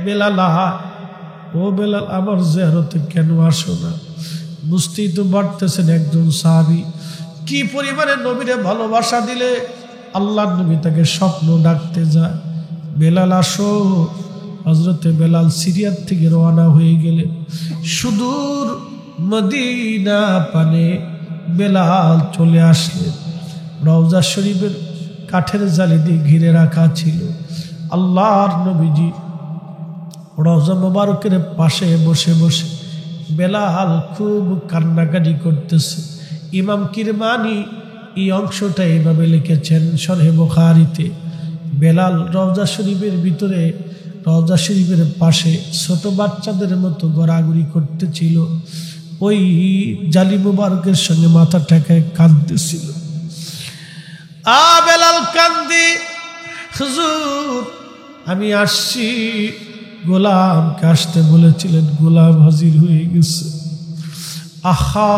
বেলাল, ও বেলাল, আমার জিয়ারতে কেন আসো না? বুঝতেই তো পারতেছেন একজন সাহাবী কি পরিমাণে নবীরে ভালোবাসা দিলে আল্লাহর নবী তাকে স্বপ্ন ডাকতে যায়, বেলাল আসো। হযরতে বেলাল সিরিয়ার থেকে রওনা হয়ে গেলেন। সুদূর মদিনা পানে বেলাল চলে আসলেন। রওজা শরীফের কাঠের জালি দিয়ে ঘিরে রাখা ছিল। আল্লাহর নবীজি রওজা মোবারকের পাশে বসে বসে বেলাল খুব কান্নাকাটি করতেছে। ইমাম কিরমানি এই অংশটা এইভাবে লিখেছেন শরহে বুখারীতে, বেলাল রওজা শরীফের ভিতরে, রওজা শরীফের পাশে ছোট বাচ্চাদের মতো গড়াগড়ি করতেছিল। ওই জালি মুবারকের সঙ্গে মাথা ঠেকায় কাঁদতেছিল। বেলাল কান্দি, হুজুর আমি আসছি। গোলামকে আসতে বলেছিলেন, গোলাম হাজির হয়ে গেছে। আহা,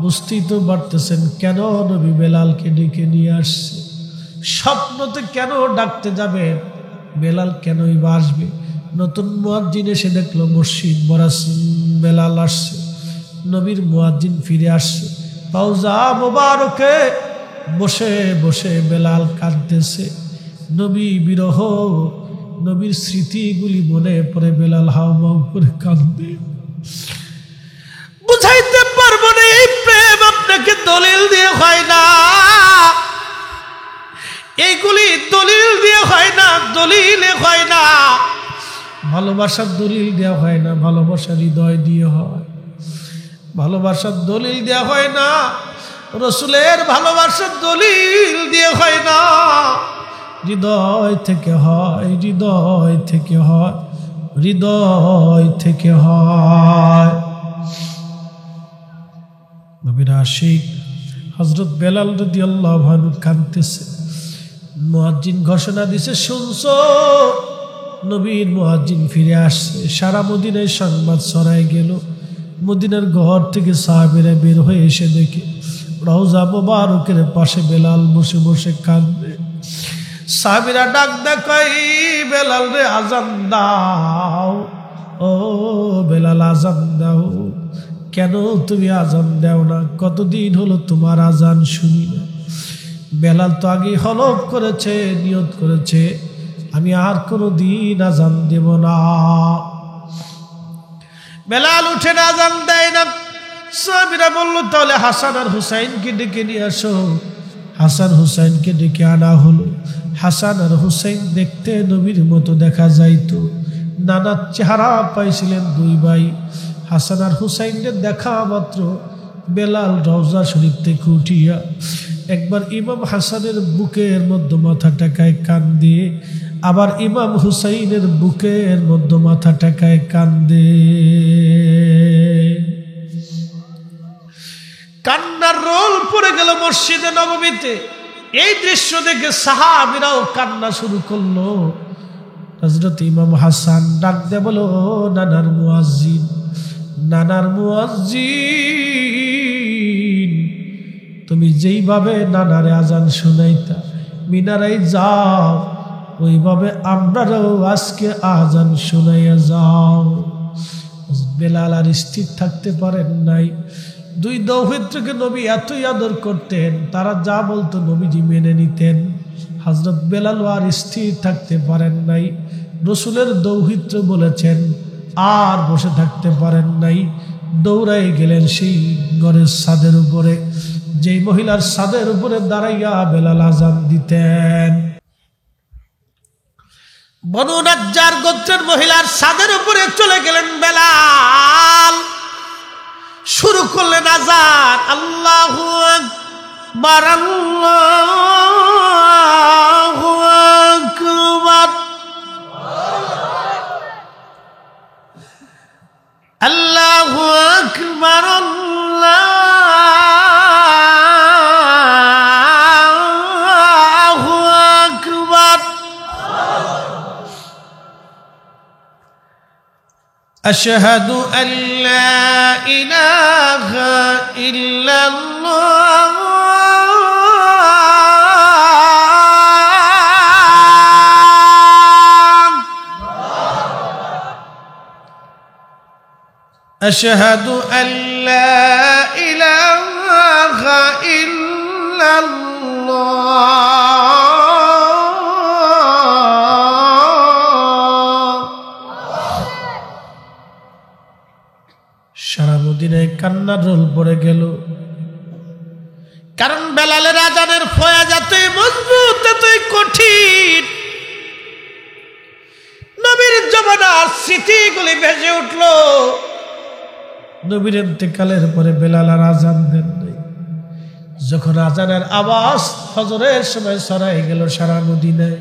বুঝতেই তো পারতেছেন কেন নবী বেলালকে ডেকে নিয়ে আসছে। স্বপ্নতে কেন ডাকতে যাবে? বেলাল কেনই বা আসবে? নতুন মুয়াজ্জিন এসে দেখলো মসজিদ ভরা, বেলাল আসছে। নবীর মুয়াজ্জিন ফিরে আসছে। রওজা মোবারকে বসে বসে বেলাল কাঁদতেছে। নবী বিরহ, নবীর স্মৃতিগুলি মনে পড়ে বেলাল হাওমাও করে কাঁদবে। বুঝাইতে পারবো না, এই প্রেম আপনাকে দলিল দিয়ে হয় না, এইগুলি দলিল দিয়ে হয় না, দলিলে হয় না। ভালোবাসার দলিল দেওয়া হয় না, ভালোবাসার হৃদয় দিয়ে হয়। ভালোবাসার দলিল দেওয়া হয় না, রসুলের ভালোবাসার দলিল দিয়ে হয় না, হৃদয় থেকে হয়, হৃদয় থেকে হয়, হৃদয় থেকে হয়। নবীর আশিক হযরত বেলাল রাদিয়াল্লাহু আনহু কাঁদতেছে। মুয়াজ্জিন ঘোষণা দিছে, শুনছো নবীর মুয়াজ্জিন ফিরে আসছে। সারা মদিনায় সংবাদ ছড়ায় গেল। মদিনার ঘর থেকে সাহাবীরা বের হয়ে এসে দেখে রওজা মুবারকের পাশে বেলাল বসে বসে কাঁদে। সাহাবীরা ডাক দেয়, বেলাল রে আজান দাও, ও বেলাল আজান দাও। কেন তুমি আজান দাও না? কতদিন হলো তোমার আজান শুনি না। বেলাল তো আগে হলফ করেছে, নিয়ত করেছে, আমি আর কোনো দিন আজান দেব না। বেলাল উঠে না, আজান দেয় না। সাহাবীরা বলল, তাহলে হাসান আর হুসাইনকে ডেকে নিয়ে আসো। হাসান হুসাইনকে ডেকে আনা হলো। হাসান আর হুসাইন দেখতে নবীর মতো দেখা যাইতো। নানার চেহারা পাইছিলেন দুই ভাই। হাসান আর হুসাইনের দেখা মাত্র বেলাল রওজা শরীফ থেকে উঠিয়া একবার ইমাম হাসানের বুকের মধ্যে মাথা টেকায় কান্দে, আবার ইমাম হুসাইনের বুকের মধ্যে মাথা টেকায় কান্দে। কান্নার রোল পড়ে গেল মসজিদে নববীতে। এই দৃশ্য দেখে সাহাবীরাও কান্না শুরু করলো। হযরত ইমাম হাসান ডাক দিয়ে বলো, নানার মুয়াজ্জিন, নানার মুয়াজ্জিন, তুমি যেইভাবে নানারে আজান শোনাইতা মিনারাই যাও, ওইভাবে আমরাও আজকে আজান শোনাইয়া যাও। বেলাল আর স্থির থাকতে পারেন নাই। দুই দৌহিত্রকে নবী এতই আদর করতেন, তারা যা বলতো নবীজি মেনে নিতেন। হযরত বেলাল আর স্থির থাকতে পারেন নাই। রসুলের দৌহিত্র বলেছেন, আর বসে থাকতে পারেন নাই, দৌড়াই গেলেন সেই ঘরের ছাদের উপরে, যেই মহিলার ছাদের উপরে দাঁড়াইয়া বেলাল আজান দিতেন। বনু নাজ্জার গোত্রের মহিলার ছাদের উপরে চলে গেলেন বেলাল। শুরু করলেন আজান, আল্লাহু আকবার, আল্লাহু আকবার, আল্লাহু আকবার, আল্লাহু আকবার। আশহাদু আল্লা ইলাহা ইল্লাল্লাহ, আশহাদু আল্লা ইলাহা ইল্লাল্লাহ। সারা মদিনায় কান্নার রোল পড়ে গেল। কারণ বেলালের আজানের ফয়াজ এতই মজবুত, এতই কঠিন। নবীর জমানার স্মৃতিগুলি ভেসে উঠল। নবীর ইন্তেকালের পরে বেলাল আর আজান দেন নাই। যখন আজানের আওয়াজ ফজরের সময় ছড়াই গেল সারা মদিনায়,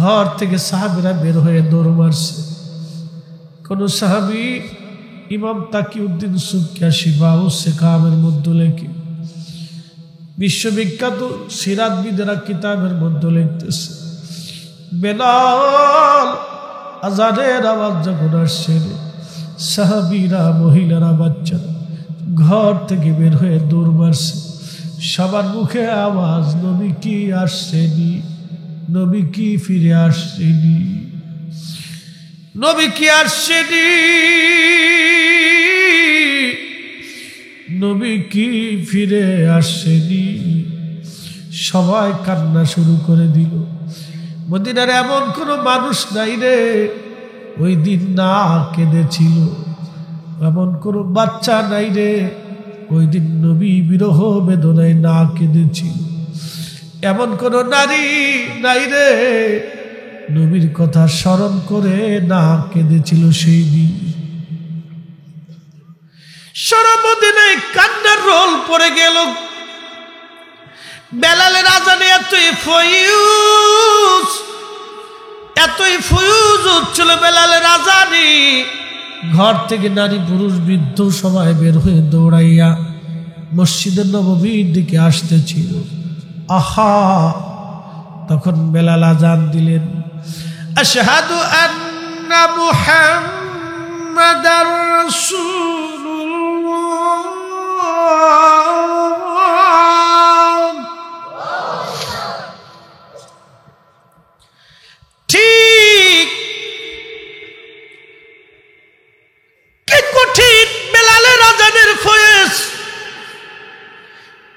ঘর থেকে সাহাবীরা বের হয়ে দৌড় মারছে। কোন সাহাবী ইমাম তাকিউদ্দিন সুবকি শিফাউ সিকামের মধ্যে লেখে, বিশ্ববিখ্যাত সিরাতবিদেরা কিতাবের মধ্যে লিখতেছে, বেলাল আজানের আওয়াজ যখন আসছে, সাহাবীরা, মহিলারা, বাচ্চারা ঘর থেকে বের হয়ে দৌড় মারছে। সবার মুখে আওয়াজ, নবী কি আসছেনি, নবী কি ফিরে আসছেনি, নবী কি আসছেনি, নবী কি ফিরে আসছেনি। সবাই কান্না শুরু করে দিল। মদিনার এমন কোনো মানুষ নাই রে ওই দিন না কেঁদেছিল, এমন কোনো বাচ্চা নাই রে ওই দিন নবী বিরহ বেদনায় না কেঁদেছিল, এমন কোনো নারী নাই রে নবীর কথা স্মরণ করে না কেঁদেছিল সেই দিন। সারা মদিনায় কান্নার রোল পড়ে গেল। বেলালের আজানে এতই ফয়ুজ হচ্ছিল বেলালের আজানে, ঘর থেকে নারী পুরুষ বৃদ্ধ সবাই বের হয়ে দৌড়াইয়া মসজিদে নববীর দিকে আসতেছিল। আহা, তখন বেলাল আযান দিলেন, আশহাদু আন্না মুহাম্মাদার রাসূলুল্লাহ। ঠিক কি কঠিন বেলালের আযানের ফয়েজ।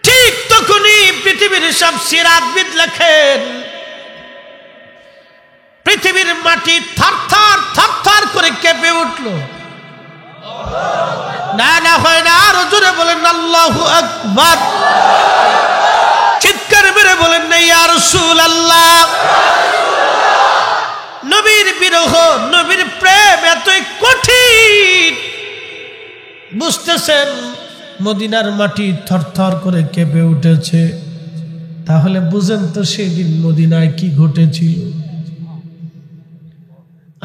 ঠিক তখনই পৃথিবীর সব সিরাতবিদ লেখেন, পৃথিবীর মাটি থরথর থরথর করে কেঁপে উঠল। না না হয় না, আরো জোরে বলেন আল্লাহু আকবার। চিৎকার মেরে বলেন না ইয়া রাসূলুল্লাহ। নবীর বিরহ, নবীর প্রেম এতই কঠিন, বুঝতেছেন মদিনার মাটি থরথর করে কেঁপে উঠেছে। তাহলে বুঝেন তো সেদিন মদিনায় কি ঘটেছিল।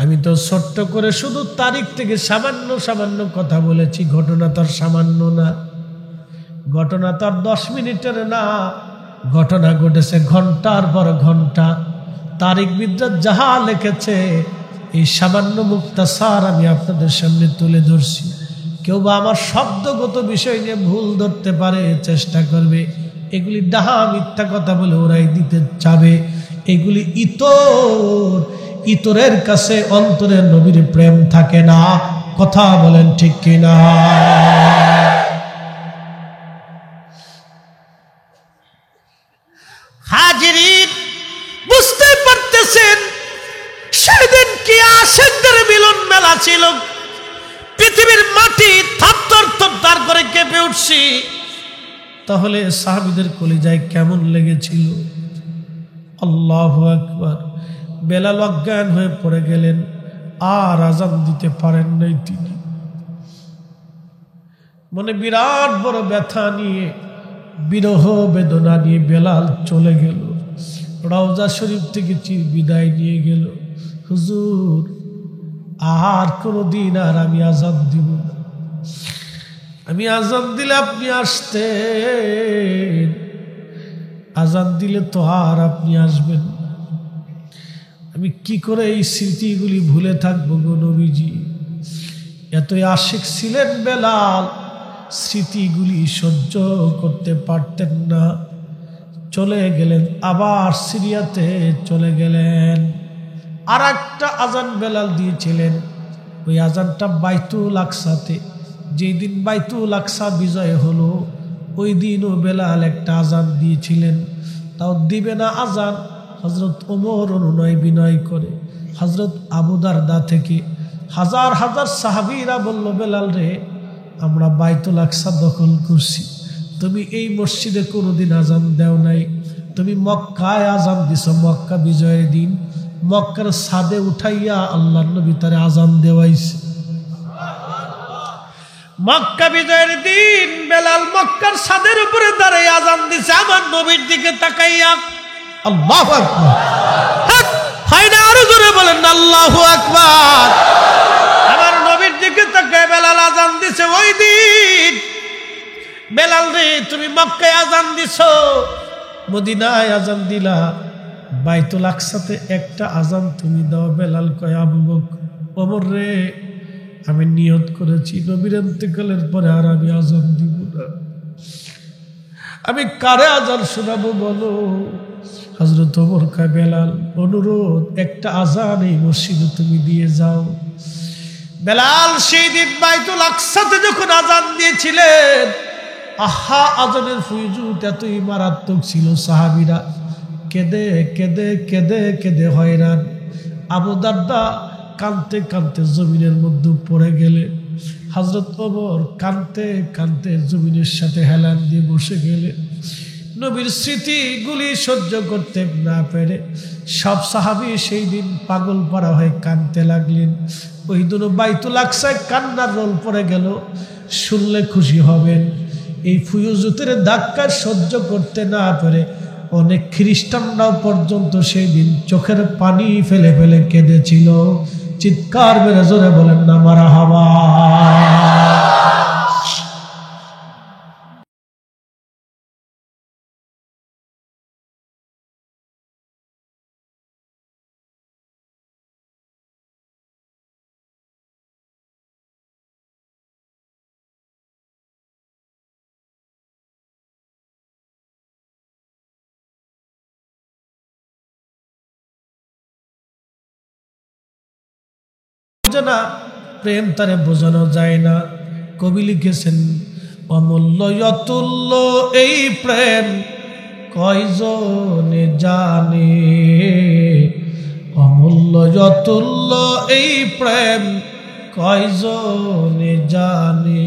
আমি তো ছোট্ট করে শুধু তারিখ থেকে সামান্য সামান্য কথা বলেছি, ঘটনা তার সামান্য না, ঘটনা তার 10 মিনিটের না, ঘটনা ঘটেছে ঘন্টার পর ঘন্টা। তারিখবিদরা যাহা লিখেছে এই সামান্য মুক্তাসার আমি আপনাদের সামনে তুলে ধরছি। কেউ বা আমার শব্দগত বিষয় নিয়ে ভুল ধরতে পারে, চেষ্টা করবে, এগুলি ডাহা মিথ্যা কথা বলে ওরাই দিতে চাবে। এগুলি ইতরের কাছে অন্তরে নবীর প্রেম থাকে না। কথা বলেন ঠিক কিনা? হাজিরিন, বুঝতে পারতেছেন সেদিন কি আশিকদের মিলন মেলা ছিল। পৃথিবীর মাটি থরথর থরথর করে কেঁপে উঠছে। তাহলে সাহাবীদের কলিজায় কেমন লেগেছিল? আল্লাহু আকবার। বেলাল অজ্ঞান হয়ে পড়ে গেলেন, আর আযান দিতে পারেন নাই তিনি। মনে বিরাট বড় ব্যথা নিয়ে, বিরহ বেদনা নিয়ে বেলাল চলে গেল। রওজা শরীফ থেকে বিদায় নিয়ে গেল। হুজুর, আর কোনদিন আর আমি আযান দিব না। আমি আযান দিলে আপনি আসতেন, আযান দিলে তো আর আপনি আসবেন না। আমি কি করে এই স্মৃতিগুলি ভুলে থাকবো গো নবীজি? এতই আশিক ছিলেন বেলাল, স্মৃতিগুলি সহ্য করতে পারতেন না। চলে গেলেন, আবার সিরিয়াতে চলে গেলেন। আর একটা আযান বেলাল দিয়েছিলেন, ওই আযানটা বাইতুল আকসাতে। যেই দিন বাইতুল আকসা বিজয় হলো, ওই দিনও বেলাল একটা আযান দিয়েছিলেন। তাও দিবে না আযান, হযরত ওমর অনুনয় বিনয় করে হযরত আবু দারদা থেকে হাজার হাজার সাহাবীরা বলল, বেলাল রে, আমরা বাইতুল আকসা দখল করছি, তুমি এই মসজিদে কোনোদিন আযান দেও নাই, তুমি মক্কায় আযান দিছ, মক্কা বিজয়ের দিন মক্কার ছাদে উঠাইয়া আল্লাহর নবী তারে আযান দেওয়াইছে। মক্কা বিজয়ের দিন বেলাল মক্কার ছাদের উপরে দাঁড়িয়ে আযান দিছে আমার নবীর দিকে তাকাইয়া। আল্লাহু আকবার। হয় না, আরো জোরে বলেন আল্লাহু আকবার। আমার নবীর দিকে তাকায় বেলাল আযান দিছে। ওই দিন বেলাল রে, তুমি মক্কায় আযান দিছো, মদিনায় আযান দিলা, বাইতুল আকসাতে একটা আযান তুমি দাও। বেলাল কয়, আবু বকর, ওমর রে, আমি নিয়ত করেছি নবীর ইন্তেকালের পরে আর আমি আযান দিব না। আমি কারে আযান শোনাবো বলো? হযরত ওমর কয়, বেলাল, অনুরোধ, একটা আযান এই মসজিদে তুমি দিয়ে যাও। বেলাল সেই দিন বাইতুল আকসাতে যখন আযান দিয়েছিলেন, আহা, আযানের ফুয়ুজুত এতই মারাত্মক ছিল, সাহাবীরা কেঁদে কেঁদে কেঁদে কেঁদে হয়রান। আবু দারদা কাঁদতে কাঁদতে জমিনের মধ্যে পড়ে গেলে, হযরত ওমর কাঁদতে কাঁদতে জমিনের সাথে হেলান দিয়ে বসে গেলে। নবীর স্মৃতিগুলি সহ্য করতে না পেরে সব সাহাবী সেই দিন পাগল পারা হয়ে কাঁদতে লাগলেন। ওই দিন বাইতুল আকসায় কান্নার রোল পড়ে গেল। শুনলে খুশি হবেন, এই ফুয়ুজুতের ধাক্কা সহ্য করতে না পেরে অনেক খ্রিস্টানরাও পর্যন্ত সেই দিন চোখের পানি ফেলে ফেলে কেঁদেছিল। চিৎকার মেরে জোরে বলেন না মারহাবা। বোঝে না, প্রেম তারে বোঝানো যায় না। কবি লিখেছেন অমূল্য অতুল্য এই প্রেম কয়জনে জানে, অমূল্য অতুল্য এই প্রেম কয়জনে জানে।